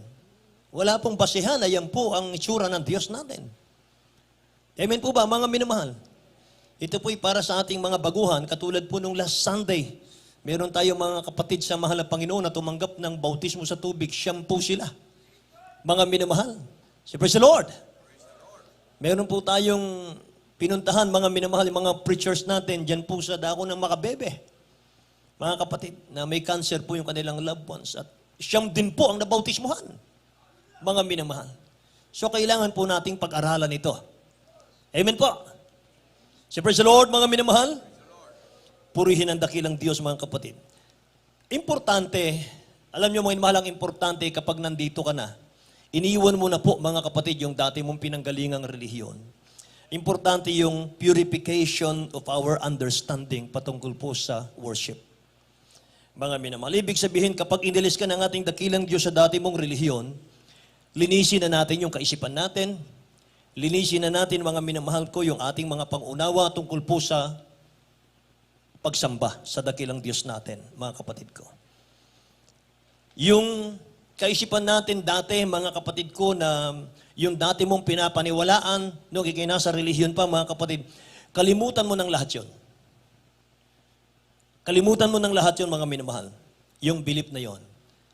Wala pong basehan, ayan po ang itsura ng Diyos natin. Amen po ba, mga minamahal? Ito po'y para sa ating mga baguhan, katulad po nung last Sunday. Meron tayong mga kapatid sa mahal na Panginoon na tumanggap ng bautismo sa tubig, siyam po sila. Mga minamahal. Praise the Lord. Meron po tayong pinuntahan, mga minamahal, yung mga preachers natin, dyan po sa dako ng Makabebe. Mga kapatid, na may cancer po yung kanilang loved ones. At siyam din po ang nabautismuhan. Mga minamahal. So, kailangan po nating pag-aralan ito. Amen po. Praise the Lord, mga minamahal. Purihin ang dakilang Diyos, mga kapatid. Importante, alam niyo mga minamahal, ang importante kapag nandito ka na, iniiwan mo na po, mga kapatid, yung dati mong pinanggalingang relihiyon. Importante yung purification of our understanding patungkol po sa worship. Mga minamahal, ibig sabihin, kapag inilis ka ng ating dakilang Diyos sa dati mong relihiyon, linisin na natin yung kaisipan natin, linisin na natin, mga minamahal ko, yung ating mga pangunawa tungkol po sa pagsamba sa dakilang Diyos natin, mga kapatid ko. Yung kaisipan natin dati, mga kapatid ko, na yung dati mong pinapaniwalaan, nung ikay nasa relihiyon pa, mga kapatid, kalimutan mo ng lahat yun. Kalimutan mo ng lahat yun, mga minamahal. Yung belief na yon.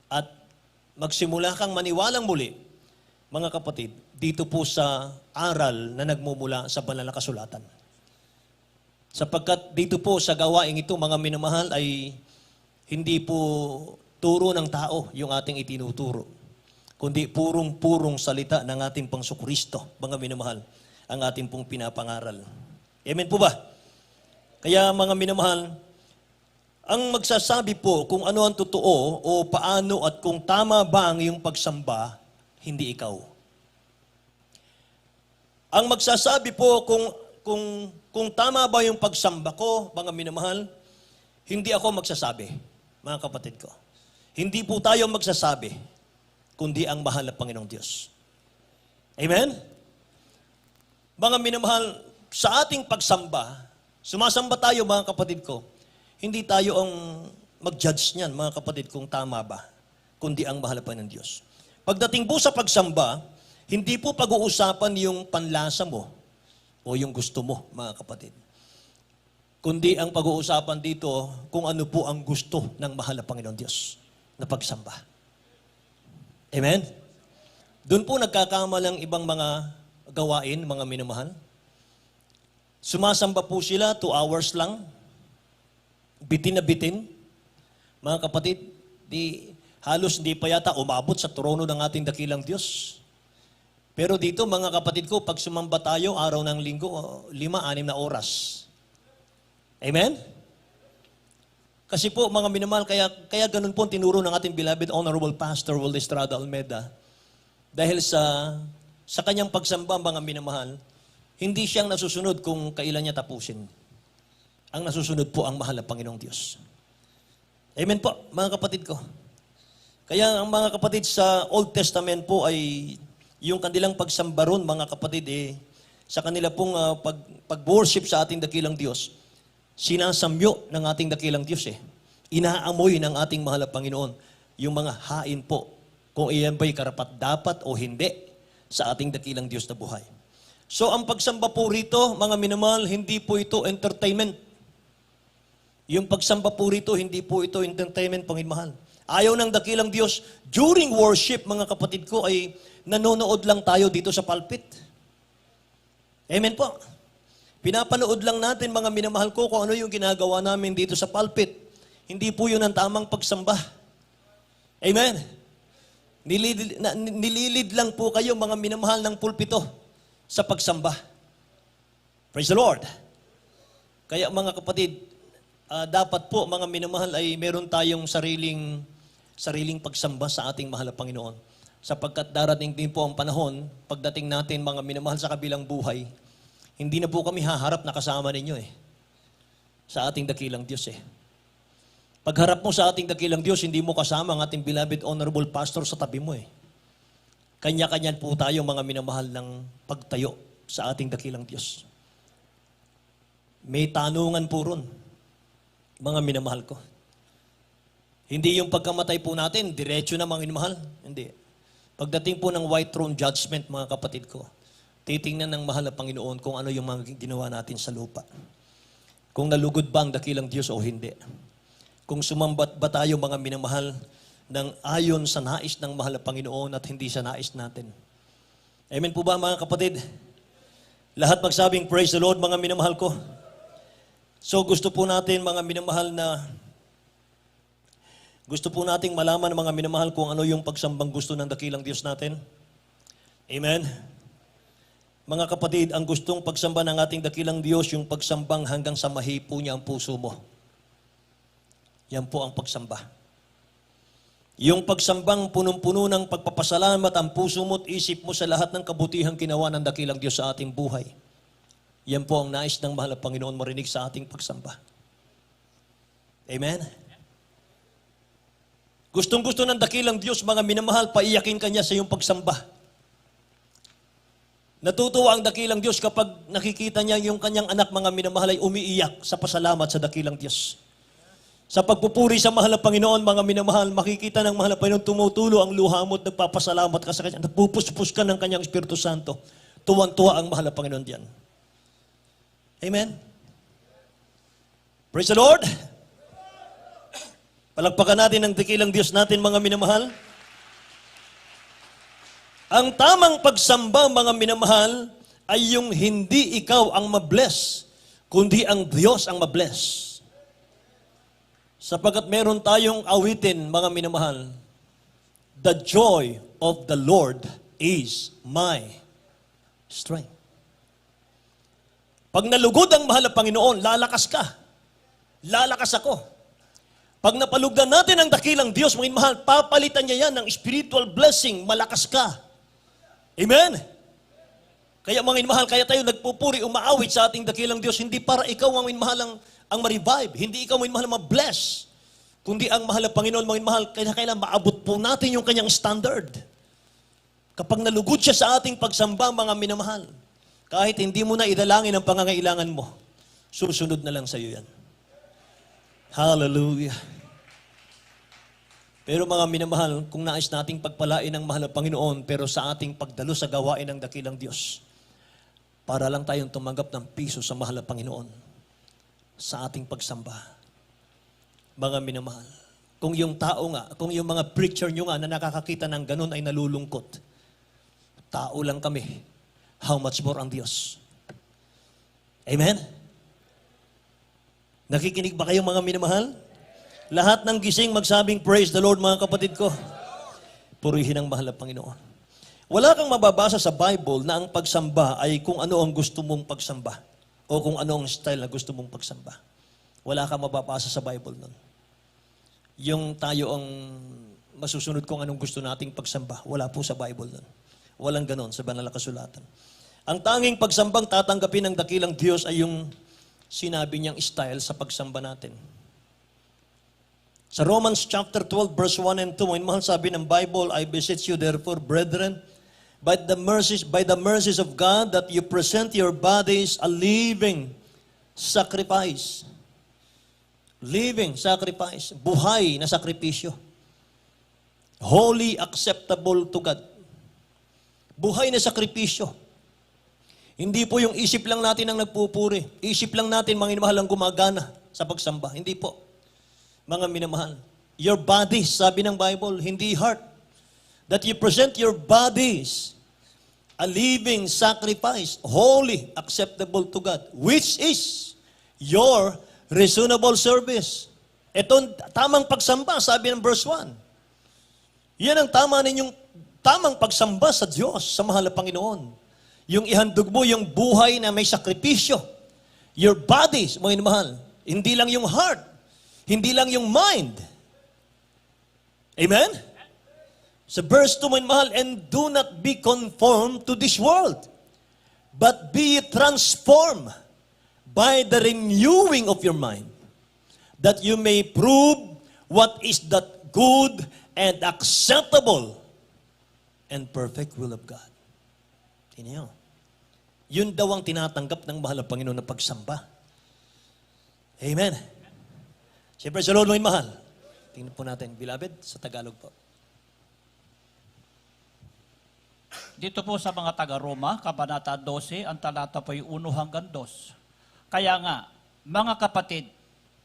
At magsimula kang maniwalang muli, mga kapatid, dito po sa aral na nagmumula sa banal na kasulatan. Sapagkat dito po sa gawaing ito, mga minamahal, ay hindi po turo ng tao yung ating itinuturo, kundi purong-purong salita ng ating Pangsukristo, mga minamahal, ang ating pong pinapangaral. Amen po ba? Kaya mga minamahal, ang magsasabi po kung ano ang totoo o paano at kung tama ba ang iyong pagsamba, hindi ikaw. Ang magsasabi po kung tama ba yung pagsamba ko, mga minamahal, hindi ako magsasabi, mga kapatid ko. Hindi po tayo magsasabi, kundi ang mahal na Panginoong Diyos. Amen? Mga minamahal, sa ating pagsamba, sumasamba tayo, mga kapatid ko, hindi tayo ang mag-judge niyan, mga kapatid, kung tama ba, kundi ang mahal na Panginoong Diyos. Pagdating po sa pagsamba, hindi po pag-uusapan yung panlasa mo o yung gusto mo, mga kapatid. Kundi ang pag-uusapan dito kung ano po ang gusto ng mahal na Panginoon Diyos na pagsamba. Amen? Doon po nagkakamalang ibang mga gawain, mga minamahal. Sumasamba po sila 2 hours lang. Bitin na bitin. Mga kapatid, halos hindi pa yata umabot sa trono ng ating dakilang Diyos. Pero dito, mga kapatid ko, pag sumamba tayo, araw ng linggo, 5-6 na oras. Amen? Kasi po, mga minamahal, kaya ganun po tinuro ng ating beloved Honorable Pastor Will Estrada Almeda. Dahil sa kanyang pagsamba, mga minamahal, hindi siyang nasusunod kung kailan niya tapusin. Ang nasusunod po ang mahal na Panginoong Diyos. Amen po, mga kapatid ko. Kaya ang mga kapatid sa Old Testament po ay yung kanilang pagsamba ron, mga kapatid, sa kanila pong pag-worship sa ating dakilang Diyos, sinasamyo ng ating dakilang Diyos Inaamoy ng ating mahal na Panginoon yung mga hain po, kung iyan ba'y karapat-dapat o hindi sa ating dakilang Diyos na buhay. So ang pagsamba po rito, mga minamahal, hindi po ito entertainment. Yung pagsamba po rito, hindi po ito entertainment, Panginoon. Ayaw ng dakilang Diyos, during worship, mga kapatid ko, ay nanonood lang tayo dito sa pulpit. Amen po. Pinapanood lang natin, mga minamahal ko, kung ano yung ginagawa namin dito sa pulpit. Hindi po yun ang tamang pagsamba. Amen. Nililid lang po kayo, mga minamahal ng pulpito, sa pagsamba. Praise the Lord. Kaya mga kapatid, dapat po, mga minamahal, ay meron tayong sariling pagsamba sa ating mahal na Panginoon. Sapagkat darating din po ang panahon, pagdating natin, mga minamahal, sa kabilang buhay, hindi na po kami haharap na kasama ninyo sa ating dakilang Diyos Pagharap mo sa ating dakilang Diyos, hindi mo kasama ang ating beloved honorable pastor sa tabi mo Kanya-kanyan po tayo, mga minamahal, ng pagtayo sa ating dakilang Diyos. May tanungan po ron, mga minamahal ko. Hindi yung pagkamatay po natin, diretso na mga minamahal. Hindi. Pagdating po ng white throne judgment, mga kapatid ko, titingnan ng mahal na Panginoon kung ano yung mga ginawa natin sa lupa. Kung nalugod ba ang dakilang Diyos o hindi. Kung sumambat ba tayo mga minamahal ng ayon sa nais ng mahal na Panginoon at hindi sa nais natin. Amen po ba mga kapatid? Lahat magsabing praise the Lord mga minamahal ko. So gusto po natin mga minamahal gusto po nating malaman mga minamahal kung ano yung pagsambang gusto ng dakilang Diyos natin. Amen. Mga kapatid, ang gustong pagsamba ng ating dakilang Diyos, yung pagsambang hanggang sa mahipo niya ang puso mo. Yan po ang pagsamba. Yung pagsambang punong-puno ng pagpapasalamat ang puso mo at isip mo sa lahat ng kabutihang ginawa ng dakilang Diyos sa ating buhay. Yan po ang nais ng mahal na Panginoon marinig sa ating pagsamba. Amen? Gustong-gusto ng dakilang Diyos, mga minamahal, paiyakin ka niya sa iyong pagsamba. Natutuwa ang dakilang Diyos kapag nakikita niya yung kanyang anak, mga minamahal, ay umiiyak sa pasalamat sa dakilang Diyos. Sa pagpupuri sa mahal na Panginoon, mga minamahal, makikita ng mahal na Panginoon, tumutulo ang luha mo at nagpapasalamat ka sa kanya. Nagpupuspos ka ng kanyang Espiritu Santo. Tuwan-tuwa ang mahal na Panginoon diyan. Amen? Praise the Lord! Palagpakan natin ang dakilang Diyos natin, mga minamahal. Ang tamang pagsamba, mga minamahal, ay yung hindi ikaw ang mabless, kundi ang Diyos ang mabless. Sapagkat meron tayong awitin, mga minamahal, the joy of the Lord is my strength. Pag nalugod ang mahal na Panginoon, lalakas ka. Lalakas ako. Pag napalugdan natin ang dakilang Diyos, mga mahal, papalitan niya yan ng spiritual blessing, malakas ka. Amen? Kaya mga minamahal, kaya tayo nagpupuri, umaawit sa ating dakilang Diyos, hindi para ikaw ang minamahal ang ma-revive, hindi ikaw ang minamahal ang ma-bless, kundi ang mahal na Panginoon, mga minamahal, kailangan maabot po natin yung kanyang standard. Kapag nalugod siya sa ating pagsamba, mga minamahal, kahit hindi mo na idalangin ang pangangailangan mo, susunod na lang sa iyo yan. Hallelujah. Pero mga minamahal, kung nais nating pagpalain ng mahal na Panginoon, pero sa ating pagdalo sa gawain ng dakilang Diyos, para lang tayong tumanggap ng piso sa mahal na Panginoon sa ating pagsamba. Mga minamahal, kung yung tao nga, kung yung mga preacher nyo nga na nakakakita ng ganun ay nalulungkot, tao lang kami, how much more ang Diyos? Amen? Nakikinig ba kayo mga minamahal? Lahat ng gising magsabing, praise the Lord mga kapatid ko. Purihin ang mahal na Panginoon. Wala kang mababasa sa Bible na ang pagsamba ay kung ano ang gusto mong pagsamba o kung ano ang style na gusto mong pagsamba. Wala kang mababasa sa Bible nun. Yung tayo ang masusunod kung anong gusto nating pagsamba, wala po sa Bible nun. Walang ganon sa banal na kasulatan. Ang tanging pagsambang tatanggapin ng dakilang Diyos ay yung sinabi niyang style sa pagsamba natin. Sa Romans chapter 12, verse 1 and 2, mahal sabi ng Bible, I beseech you therefore, brethren, by the mercies of God, that you present your bodies a living sacrifice. Living sacrifice. Buhay na sakripisyo. Holy, acceptable to God. Buhay na sakripisyo. Hindi po yung isip lang natin ang nagpupuri. Isip lang natin, mga minamahal, ang gumagana sa pagsamba. Hindi po. Mga minamahal. Your bodies, sabi ng Bible, hindi heart. That you present your bodies a living sacrifice, holy, acceptable to God, which is your reasonable service. Ito tamang pagsamba, sabi ng verse 1. Yan ang tamang pagsamba sa Diyos, sa mahal na Panginoon. Yung ihandog mo, yung buhay na may sakripisyo. Your bodies, mga minamahal. Hindi lang yung heart. Hindi lang yung mind. Amen? Sa verse 2, mga mahal, and do not be conformed to this world, but be transformed by the renewing of your mind, that you may prove what is that good and acceptable and perfect will of God. Tingnan niyo. Yun daw ang tinatanggap ng mahal na Panginoon na pagsamba. Amen. Siyempre sa Lord, mga mahal. Tingnan po natin, beloved, sa Tagalog po. Dito po sa mga taga-Roma, Kabanata 12, ang talata po ay 1 hanggang 2. Kaya nga, mga kapatid,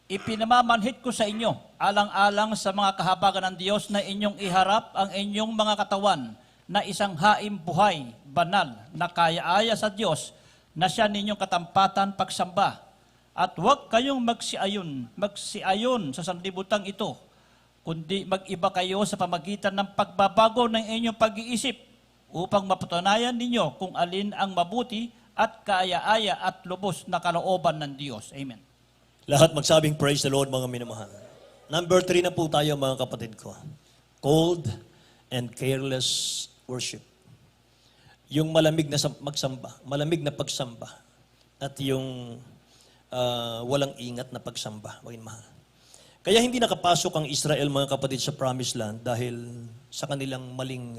ipinamamanhid ko sa inyo, alang-alang sa mga kahabagan ng Diyos na inyong iharap ang inyong mga katawan na isang haim buhay, banal, na kaya-aya sa Diyos, na siya ninyong katampatan pagsamba. At huwag kayong magsiayon sa sanlibutan ito, kundi mag-iba kayo sa pamagitan ng pagbabago ng inyong pag-iisip, upang mapatunayan ninyo kung alin ang mabuti at kaaya-aya at lubos na kalooban ng Diyos. Amen. Lahat magsabing praise the Lord, mga minamahal. Number 3 na po tayo, mga kapatid ko. Cold and careless worship. Yung malamig na magsamba, malamig na pagsamba, at yung walang ingat na pagsamba, mga minamahal. Kaya hindi nakapasok ang Israel, mga kapatid, sa Promised Land dahil sa kanilang maling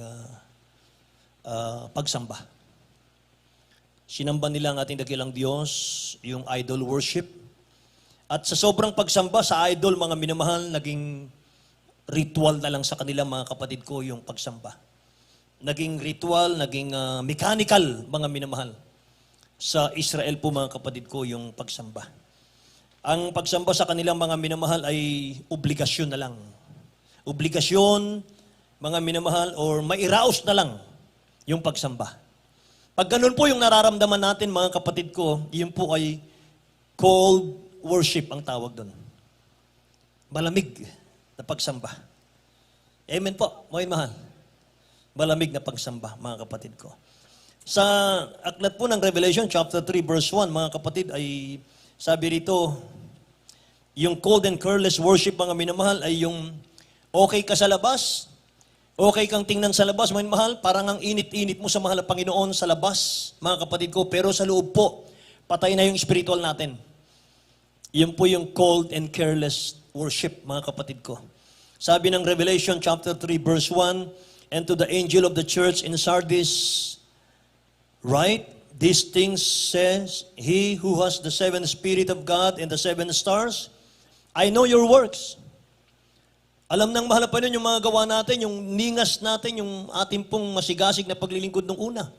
pagsamba. Sinamba nila ang ating dakilang Diyos, yung idol worship. At sa sobrang pagsamba sa idol, mga minamahal, naging ritual na lang sa kanilang mga kapatid ko yung pagsamba. Naging ritual, naging mechanical, mga minamahal. Sa Israel po, mga kapatid ko, yung pagsamba. Ang pagsamba sa kanilang mga minamahal ay obligasyon na lang. Obligasyon, mga minamahal, or mairaos na lang yung pagsamba. Pag ganun po yung nararamdaman natin, mga kapatid ko, yun po ay cold worship ang tawag doon. Malamig na pagsamba. Amen po, mga mahal. Malamig na pagsamba, mga kapatid ko. Sa aklat po ng Revelation, chapter 3, verse 1, mga kapatid, ay sabi rito, yung cold and careless worship, mga minamahal, ay yung okay ka sa labas, okay kang tingnan sa labas, mga mahal, parang ang init-init mo sa mahal na Panginoon sa labas, mga kapatid ko, pero sa loob po, patay na yung spiritual natin. Yun po yung cold and careless worship, mga kapatid ko. Sabi ng Revelation chapter 3, verse 1, and to the angel of the church in Sardis, write, these things says, he who has the seventh Spirit of God and the seven stars, I know your works. Alam ng mahal na Panginoon yung mga gawa natin, yung ningas natin, yung ating pong masigasig na paglilingkod nung una.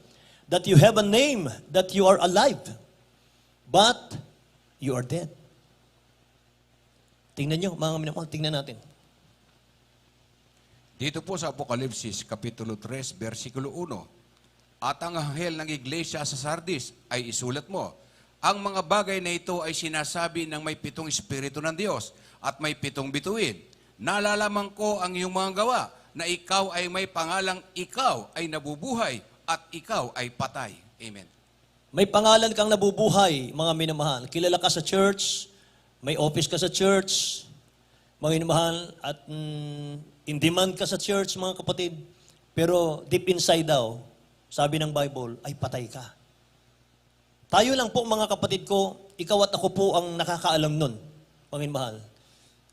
That you have a name, that you are alive, but you are dead. Tingnan nyo, mga minamahal, tingnan natin. Dito po sa Apokalipsis, Kapitulo 3, versikulo 1, at ang anghel ng iglesia sa Sardis ay isulat mo, ang mga bagay na ito ay sinasabi ng may 7 Espiritu ng Diyos at may 7 bituin. Nalalaman ko ang iyong mga gawa, na ikaw ay may pangalang ikaw ay nabubuhay at ikaw ay patay. Amen. May pangalan kang nabubuhay, mga minamahal. Kilala ka sa church, may office ka sa church, mga minamahal, at in demand ka sa church, mga kapatid. Pero deep inside daw, sabi ng Bible, ay patay ka. Tayo lang po, mga kapatid ko, ikaw at ako po ang nakakaalam nun, mga minamahal.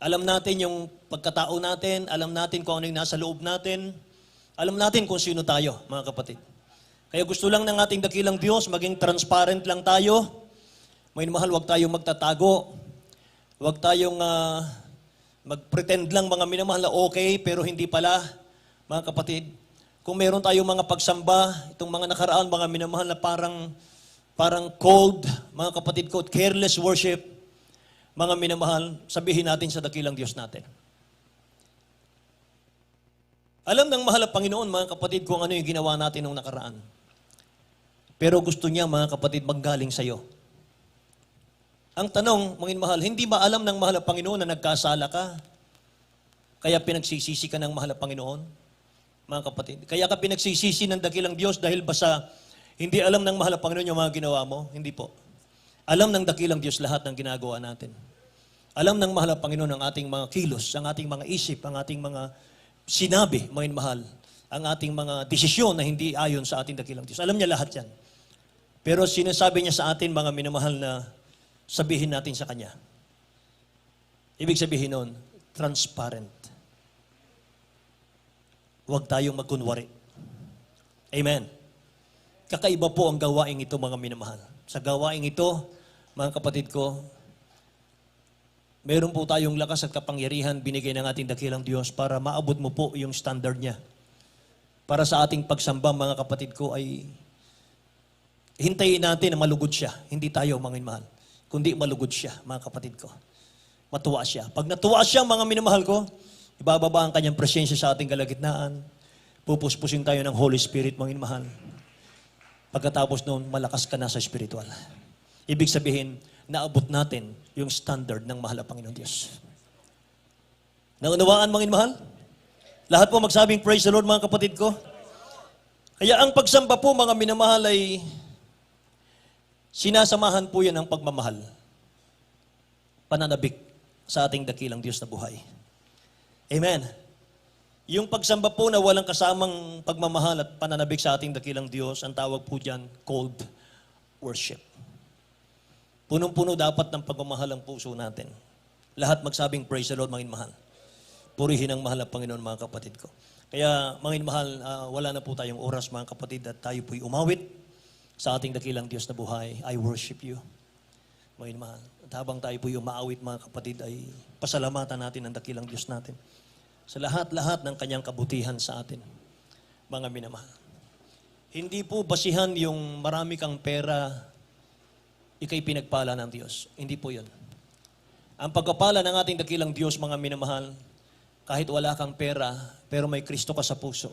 Alam natin yung pagkatao natin, alam natin kung ano yung nasa loob natin, alam natin kung sino tayo, mga kapatid. Kaya gusto lang ng ating dakilang Diyos, maging transparent lang tayo. May mahal, huwag tayong magtatago. Huwag tayong mag-pretend lang, mga minamahal, na okay, pero hindi pala, mga kapatid. Kung meron tayong mga pagsamba, itong mga nakaraan, mga minamahal, na parang cold, mga kapatid ko, careless worship, mga minamahal, sabihin natin sa dakilang Diyos natin. Alam ng mahal na Panginoon, mga kapatid, kung ano yung ginawa natin nung nakaraan. Pero gusto niya, mga kapatid, manggaling sa iyo. Ang tanong, mga mahal, hindi ba alam ng mahal na Panginoon na nagkasala ka? Kaya pinagsisisi ka ng mahal na Panginoon? Mga kapatid, kaya ka pinagsisisi ng dakilang Diyos dahil ba sa hindi alam ng mahal na Panginoon yung mga ginawa mo? Hindi po. Alam ng dakilang Diyos lahat ng ginagawa natin. Alam ng mahal na Panginoon ang ating mga kilos, ang ating mga isip, ang ating mga sinabi, mga mahal, ang ating mga desisyon na hindi ayon sa ating dakilang Diyos. Alam niya lahat yan. Pero sinasabi niya sa atin, mga minamahal, na sabihin natin sa Kanya. Ibig sabihin nun, transparent. Huwag tayong magkunwari. Amen. Kakaiba po ang gawaing ito, mga minamahal. Sa gawaing ito, mga kapatid ko, Meron po tayong lakas at kapangyarihan binigay ng ating dakilang Diyos para maabot mo po yung standard niya. Para sa ating pagsamba, mga kapatid ko, ay hintayin natin na malugod siya. Hindi tayo, mga minamahal. Kundi malugod siya, mga kapatid ko. Matuwa siya. Pag natuwa siya, mga minamahal ko, ibababa ang kanyang presensya sa ating kalagitnaan. Pupuspusin tayo ng Holy Spirit, mga minamahal. Pagkatapos noon, malakas ka na sa spiritual. Ibig sabihin, naabot natin yung standard ng mahal na Panginoon Diyos. Naunawaan, mga minamahal? Lahat po magsabing, praise the Lord, mga kapatid ko. Kaya ang pagsamba po, mga minamahal, ay sinasamahan po yan ng pagmamahal. Pananabik sa ating dakilang Diyos na buhay. Amen. Yung pagsamba po na walang kasamang pagmamahal at pananabik sa ating dakilang Diyos, ang tawag po dyan, cold worship. Punong-puno dapat ng pagmamahal ang puso natin. Lahat magsabing, praise the Lord, mga minamahal. Purihin ang mahal na Panginoon, mga kapatid ko. Kaya, mga minamahal, wala na po tayong oras, mga kapatid, at tayo po'y umawit sa ating dakilang Diyos na buhay. I worship you, mga minamahal. At habang tayo po'y umaawit, mga kapatid, ay pasalamatan natin ang dakilang Diyos natin sa lahat-lahat ng kanyang kabutihan sa atin, mga minamahal. Hindi po basihan yung marami kang pera, ikay pinagpala ng Diyos. Hindi po yun. Ang pagpapala ng ating dakilang Diyos, mga minamahal, kahit wala kang pera, pero may Kristo ka sa puso,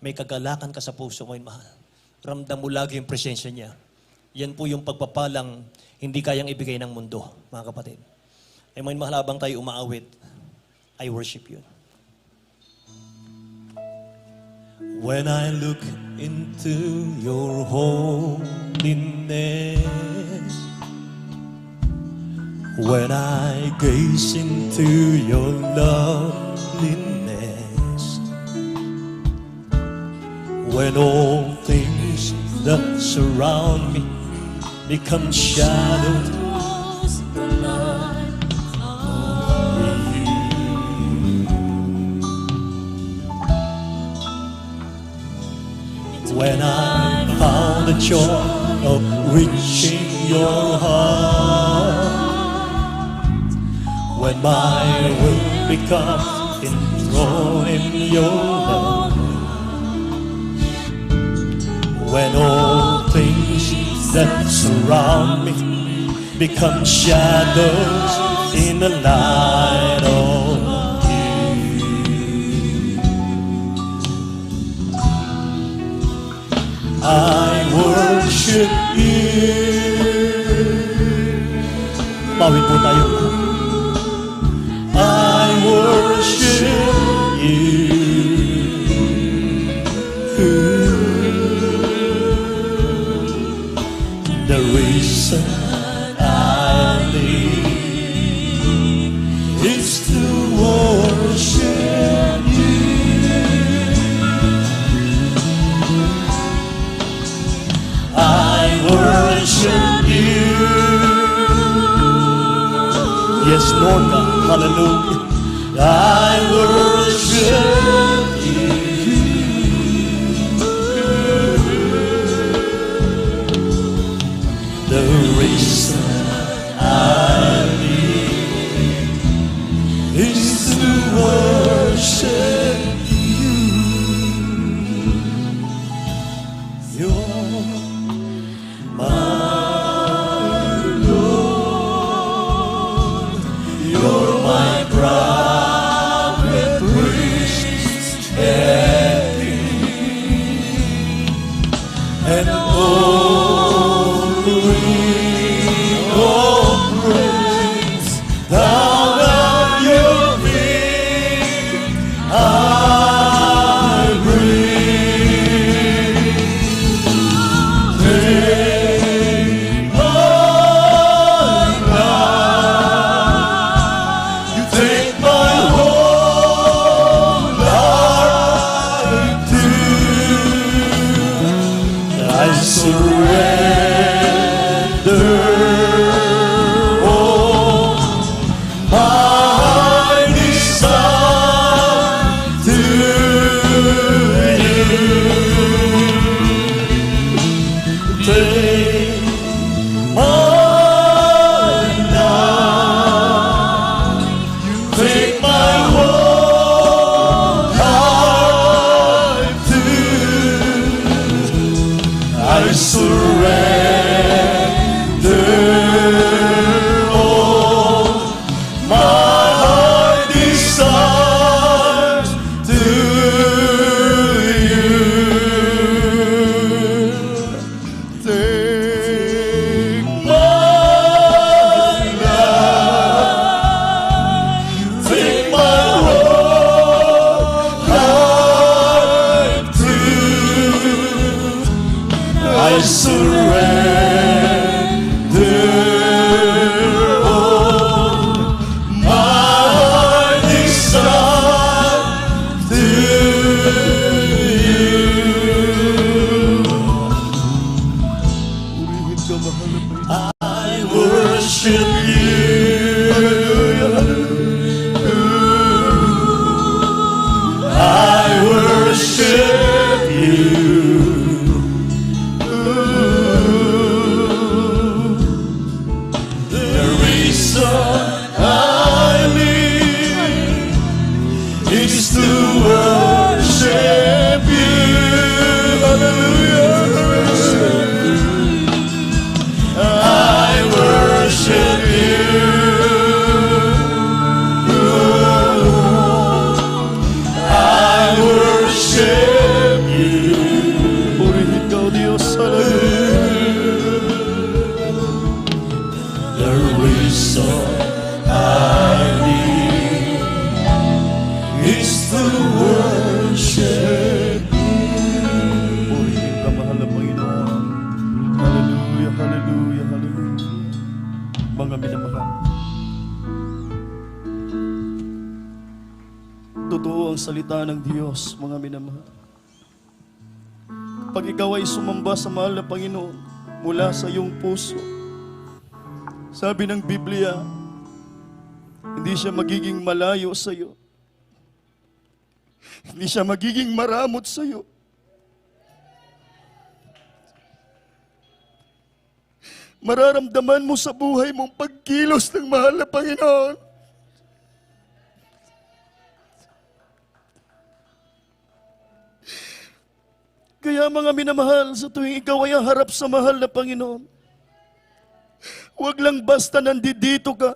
may kagalakan ka sa puso, mga minamahal, ramdam mo lagi yung presensya niya. Yan po yung pagpapalang hindi kayang ibigay ng mundo, mga kapatid. Ay mga minamahal, habang tayo umaawit, I worship you. When I look into your holiness, when I gaze into your loveliness, when all things that surround me become shadows, when I found the joy of reaching your heart, when my will becomes enthroned in your love, when all things that surround me become shadows in the light of I worship you. Bawin po tayo. I worship you. The reason I live is to worship you. I worship you. Yes, Lord God, hallelujah. I worship you. The reason I live is to worship you. You're my Lord, you're my prophet, priest, and king, and only puso I need is to worship you. Purihin ka, mahal na Panginoon. Hallelujah, hallelujah, hallelujah. Mga minamahal, totoo ang salita ng Diyos, mga minamahal. Pag ikaw ay sumamba sa mahal na Panginoon mula sa iyong puso, sabi ng Biblia, hindi siya magiging malayo sa iyo. Hindi siya magiging maramot sa iyo. Mararamdaman mo sa buhay mong pagkilos ng mahal na Panginoon. Kaya mga minamahal, sa tuwing ikaw ay harap sa mahal na Panginoon, huwag lang basta nandito ka.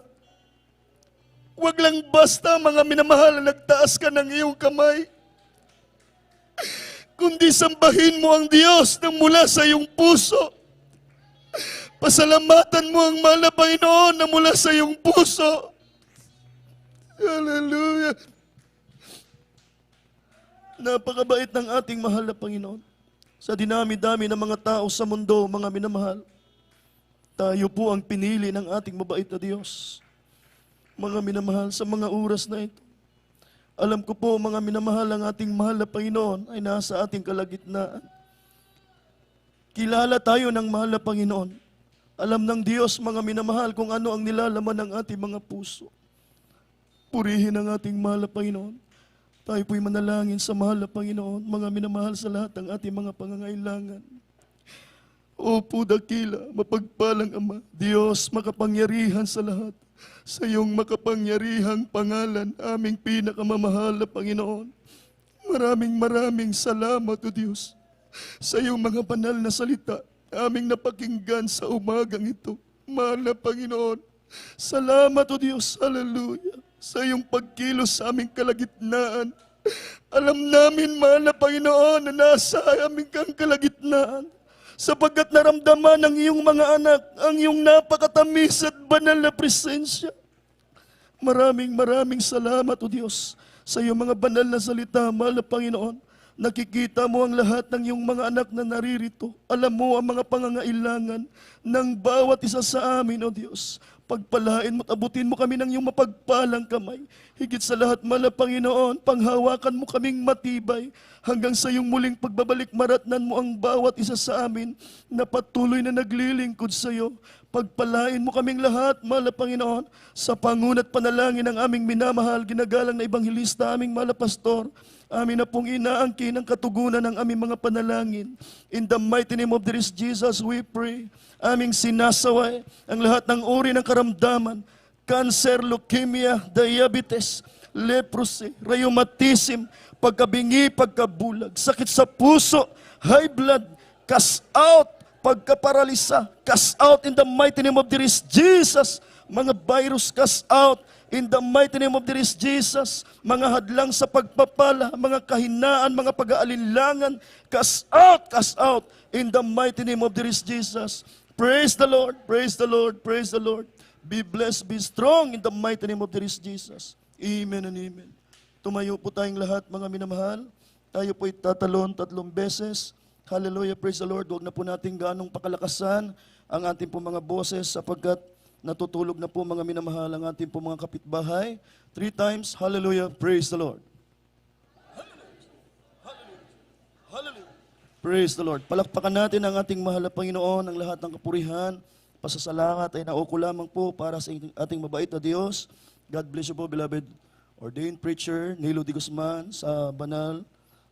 Huwag lang basta mga minamahal na nagtaas ka ng iyong kamay. Kundi sambahin mo ang Diyos ng mula sa iyong puso. Pasalamatan mo ang mahal na Panginoon na mula sa iyong puso. Hallelujah. Napakabait ng ating mahal na Panginoon. Sa dinami-dami ng mga tao sa mundo, mga minamahal, tayo po ang pinili ng ating mabait na Diyos. Mga minamahal, sa mga oras na ito, alam ko po, mga minamahal, ang ating mahal na Panginoon ay nasa ating kalagitnaan. Kilala tayo ng mahal na Panginoon. Alam ng Diyos, mga minamahal, kung ano ang nilalaman ng ating mga puso. Purihin ang ating mahal na Panginoon. Tayo po'y manalangin sa mahal na Panginoon, mga minamahal, sa lahat ng ating mga pangangailangan. Opo, dakila, mapagpalang Ama, Diyos, makapangyarihan sa lahat. Sa iyong makapangyarihang pangalan, aming pinakamamahal na Panginoon. Maraming salamat, O Diyos, sa iyong mga banal na salita, aming napakinggan sa umagang ito. Mahal na Panginoon, salamat, O Diyos, hallelujah, sa iyong pagkilos sa aming kalagitnaan. Alam namin, mahal na Panginoon, na nasa aming kang kalagitnaan, sapagkat naramdaman ng iyong mga anak ang iyong napakatamis at banal na presensya. Maraming salamat, O Diyos, sa iyong mga banal na salita, mahal na Panginoon. Nakikita mo ang lahat ng iyong mga anak na naririto. Alam mo ang mga pangangailangan ng bawat isa sa amin, O Diyos. Pagpalain mo at abutin mo kami ng iyong mapagpalang kamay. Higit sa lahat, mahal na Panginoon, panghawakan mo kaming matibay hanggang sa iyong muling pagbabalik. Maratnan mo ang bawat isa sa amin na patuloy na naglilingkod sa iyo. Pagpalain mo kaming lahat, mahal na Panginoon, sa pangunat panalangin ng aming minamahal, ginagalang na Ebanghelista, aming mahal na pastor. Amin na pong inaangkin ang katugunan ng aming mga panalangin. In the mighty name of this Jesus, we pray. Aming sinasaway ang lahat ng uri ng karamdaman, cancer, leukemia, diabetes, leprosy, rheumatism, pagkabingi, pagkabulag, sakit sa puso, high blood, cast out, pagkaparalisa, cast out in the mighty name of this Jesus. Mga virus, cast out in the mighty name of this Jesus. Mga hadlang sa pagpapala, mga kahinaan, mga pag-aalinlangan, cast out in the mighty name of this Jesus. Praise the Lord, praise the Lord, praise the Lord. Be blessed, be strong in the mighty name of this Jesus. Amen and amen. Tumayo po tayong lahat, mga minamahal. Tayo po'y tatalon 3 beses. Hallelujah, praise the Lord. Huwag na po natin ganong pakalakasan ang ating po mga boses sapagkat natutulog na po, mga minamahal, ang ating po mga kapitbahay. 3 times, hallelujah, praise the Lord. Hallelujah. Praise the Lord. Palakpakan natin ang ating mahal na Panginoon, ang lahat ng kapurihan, pasasalamat ay nauko lamang po para sa ating mabait na Diyos. God bless you po, beloved ordained preacher, Nilo D. Guzman, sa banal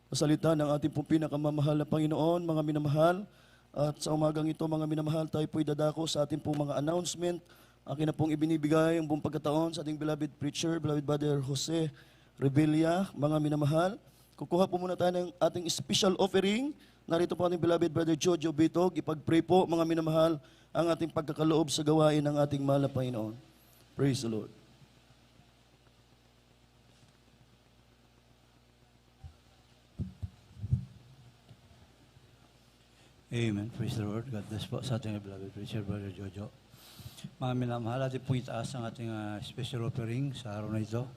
na salita ng ating pong pinakamamahal na Panginoon, mga minamahal. At sa umagang ito, mga minamahal, tayo po'y dadako sa ating pong mga announcement. Akin na pong ibinibigay ang buong pagkataon sa ating beloved preacher, beloved Brother Jose Rebilla, mga minamahal. Kukuha po muna tayo ng ating special offering. Narito po ating beloved Brother Jojo Bitog. Ipag-pray po, mga minamahal, ang ating pagkakaloob sa gawain ng ating mahal na Panginoon. Praise the Lord. Amen. Praise the Lord. God bless po sa ating beloved preacher, Brother Jojo. Mga minamahal, ating pong itaas ang ating special offering sa araw na ito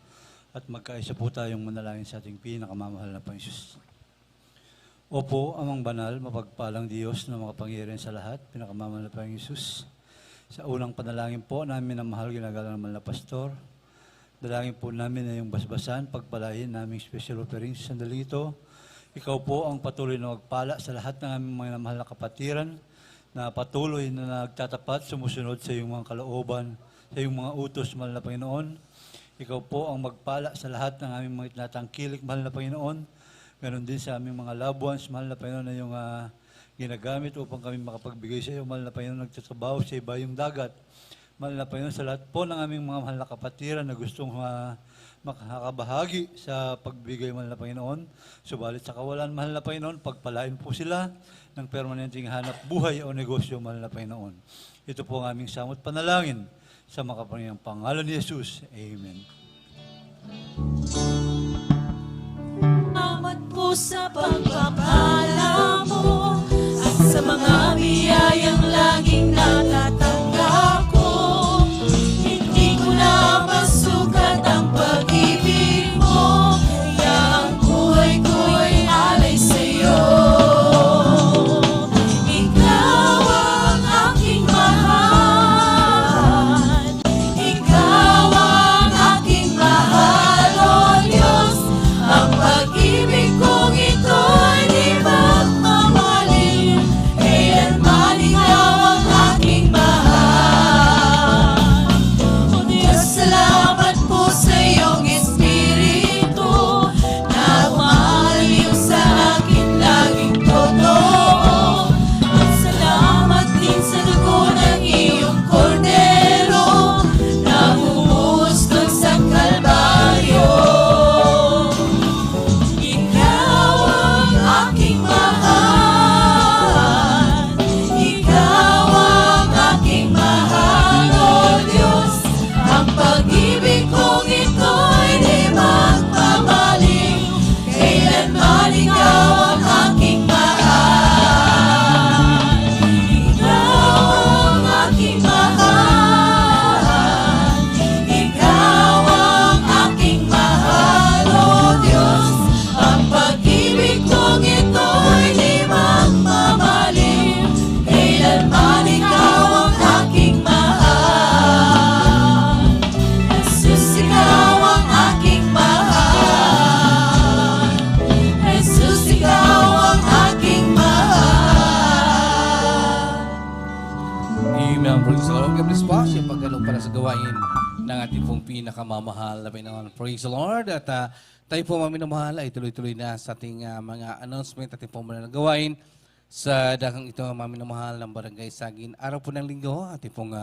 at magkaisa po tayong manalangin sa ating pinakamamahal na Panginoon. Opo, Amang Banal, mapagpalang Diyos na makapangyarihan sa lahat, pinakamamahal na Panginoon. Sa unang panalangin po namin ang mahal ginagalang naman na pastor, dalangin po namin na yung basbasan, pagpalain naming special offering sa sandali ito. Ikaw po ang patuloy na magpala sa lahat ng aming mga mahal na kapatiran na patuloy na nagtatapat, sumusunod sa iyong mga kalooban, sa iyong mga utos, mahal na Panginoon. Ikaw po ang magpala sa lahat ng aming mga itinatangkilik, mahal na Panginoon. Ganon din sa aming mga loved ones, mahal na Panginoon, na yung ginagamit upang kami makapagbigay sa iyo, mahal na Panginoon, nagtatrabaho sa ibayong dagat. Mahal na Panginoon, sa lahat po ng aming mga mahal na kapatiran na gustong makakabahagi sa pagbigay, mahal na Panginoon. Subalit sa kawalan, mahal na Panginoon, pagpalain po sila ng permanenteng hanap buhay o negosyo, mahal na Panginoon. Ito po ang aming samot panalangin sa makapangyarihang pangalan ni Jesus. Amen. Salamat po sa pagpapala mo at sa mga biyayang laging natatanggap ko. Hindi ko na masukat ang pag-ibig mo, kaya ang buhay ko'y alay sa'yo. Ikaw ang aking mahal, ikaw ang aking mahal, O Diyos. Ang pag-ibig kong ito'y di magmamalim, kailanman ikaw ang aking mahal. O Diyos, salamat po sa iyong Espiritu na umaliw sa akin laging totoo. At salamat din sa dugo ng iyong kordero na humuhustog sa Kalbaryo. Ikaw ang aking mahal, ikaw ang aking mahal, O Diyos. Ang pag-ibig kong ito'y di magmamalim, kailanman ikaw ang aking mahal. Ikaw ang aking mahal, ikaw ang aking mahal, O Diyos. Ang pag-ibig kong ito'y di magmamalim, kailanman ikaw ang aking mahal. Jesus, ikaw ang aking mahal. Jesus, ikaw ang aking mahal. Amen. Praise the Lord. God bless po siya pagkalong para sa gawain ng ating pong pinakamamahal na Panginoon. Praise the Lord. At tayo po mga minamahal ay tuloy-tuloy na sa ating mga announcement at ating pong mga gawain sa dakang ito mga minamahal ng Barangay Sagin. Araw po ng linggo, ating pong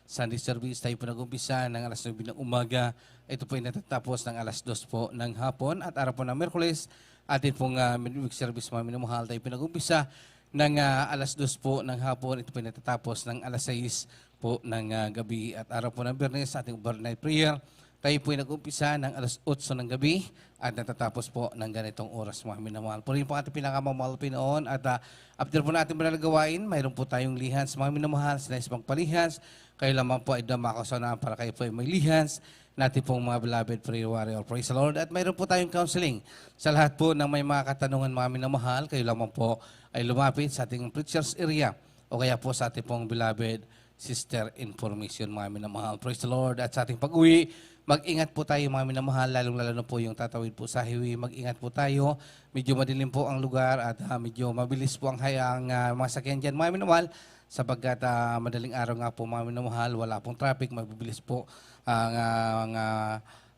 Sunday service tayo po nag-umpisa ng alas 9 ng umaga. Ito po ay natatapos ng alas 2 po ng hapon. At araw po ng Merkules, ating pong midweek service mga minamahal tayo po nag-umpisa ng alas 2 po ng hapon. Ito po ay natatapos ng alas 6 po ng gabi. At araw po ng Biyernes, ating overnight prayer. Tayo po ay nag-umpisa ng alas 8 ng gabi at natatapos po ng ganitong oras mga minamahal. Po rin po ating pinakamamahal Pinoon at after po natin manalagawain, mayroon po tayong lihans mga minamahal, sinais pang palihans. Kayo lamang po ay damakasana para kayo po ay may lihans natin pong mga beloved prayer warrior. Praise the Lord. At mayroon po tayong counseling sa lahat po ng may mga katanungan mga minamahal. Kayo lamang po ay lumapit sa ating preacher's area o kaya po sa ating pong beloved sister information mga minamahal. Praise the Lord. At sa ating pag-uwi, mag-ingat po tayo mga minamahal, lalong-lalo na po yung tatawid po sa highway. Mag-ingat po tayo. Medyo madilim po ang lugar at medyo mabilis po ang hayang mga sakyan dyan mga minamahal. Sapagkat madaling araw nga po mga minamahal, wala pong traffic, mabibilis po ang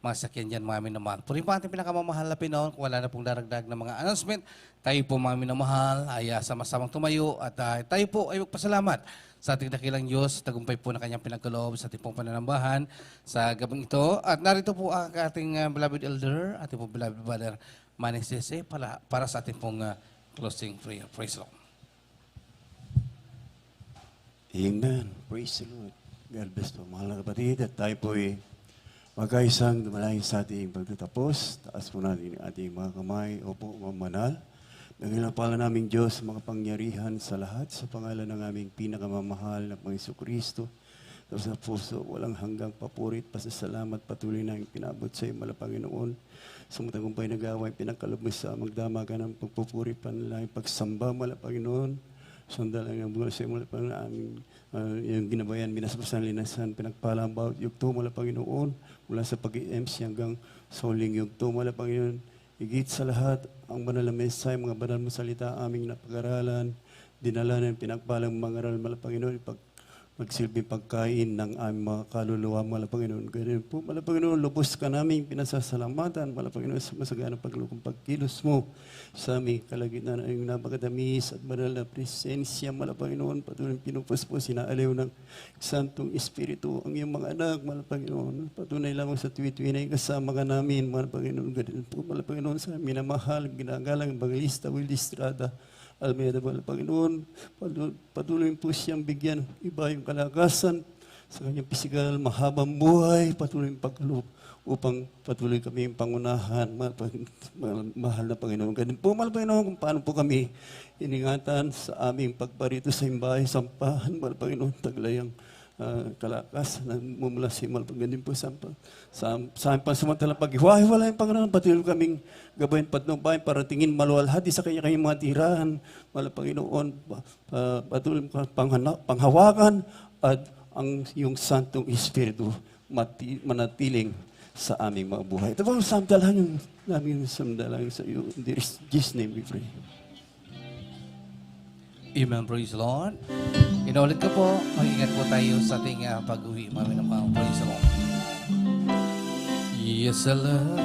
mga sakyan dyan mga minamahal. Puri po ating pinakamamahal na Pinoon, kung wala na pong daragdag na mga announcement, tayo po mga minamahal ay sama-samang tumayo at tayo po ay magpasalamat sa ating dakilang Diyos, tagumpay po na kanyang pinagkaloob sa ating pong pananambahan sa gabing ito. At narito po ang ating beloved elder, ating pong beloved brother Manny Sese para sa ating pong closing prayer. Praise the Lord. Amen. Praise the Lord. God bless po, mahal na kapatid. At tayo po ay magkaisang dumalangin sa ating pagtatapos. Taas po natin ang ating mga kamay. Opo, mamanal. Dakilang pala naming Diyos, makapangyarihan sa lahat, sa pangalan ng aming pinakamamahal na Panginoon Kristo. sa puso, walang hanggang papurit, pasasalamat, patuloy na yung pinabot sa iyo, Panginoon. Sa mga tagumpay na gawain, pinagkalob mo sa magdama ka ng pagpupuri, panalangin, pagsamba, Panginoon. Sandal ang buwan sa iyo, Panginoon, aming yung ginabayan, binasbasan, linasan, pinagpalang bawat yugto, Panginoon, mula sa pag-i-MC hanggang sa huling yugto, Panginoon. Higit sa lahat, ang banal na mensay, mga banal mo salita, aming napag-aralan, dinala ng pinagpalang mga aral, Panginoon, magsilbing pagkain ng aming mga kaluluwa, Panginoon. Ganyan po, Panginoon, lubos ka namin pinasasalamatan, Panginoon, sa masaganang paglukong pagkilos mo sa aming kalagitnaan ng napakatamis at banal na presensya, Panginoon. Patuloy pinupos po, sinaaliw ng Santong Espiritu ang iyong mga anak, Panginoon. Patunay lamang sa tuwi-tuwi na kasama ka namin, Panginoon. Ganyan po, Panginoon, sa minamahal, ginagalang, Evangelista Will Estrada, Almeida, Panginoon, patuloy po siyang bigyan iba yung kalakasan sa kanyang pisikal, mahabang buhay, patuloy pagkaloob upang patuloy kami yung pangunahan, mahal na Panginoon. Ganun po, mahal Panginoon, kung paano po kami iningatan sa aming pagparito sa imbahay, sampahan, mahal Panginoon, taglayang kalakas na mumula sa imal. Ganun po sa aming pansamantalang paghiwa-hiwala yung Panginoon, patuloy kaming gabayin patnubayan para tingin maluwalhati sa kanya-kanyang mga tirahan. Mahal Panginoon, patuloy panghawakan at ang yung Santong Espiritu manatiling sa aming mga buhay. Ito po, samdalahan yung namin samdalahan sa iyo. In Jesus' name we pray. Amen. Praise the Lord. Inulit ko po, mag-ingat po tayo sa ating pag-uwi. Mami ng mga praise the Lord. Yes, I love,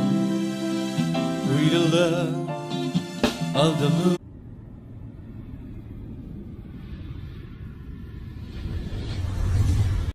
read the love of the moon.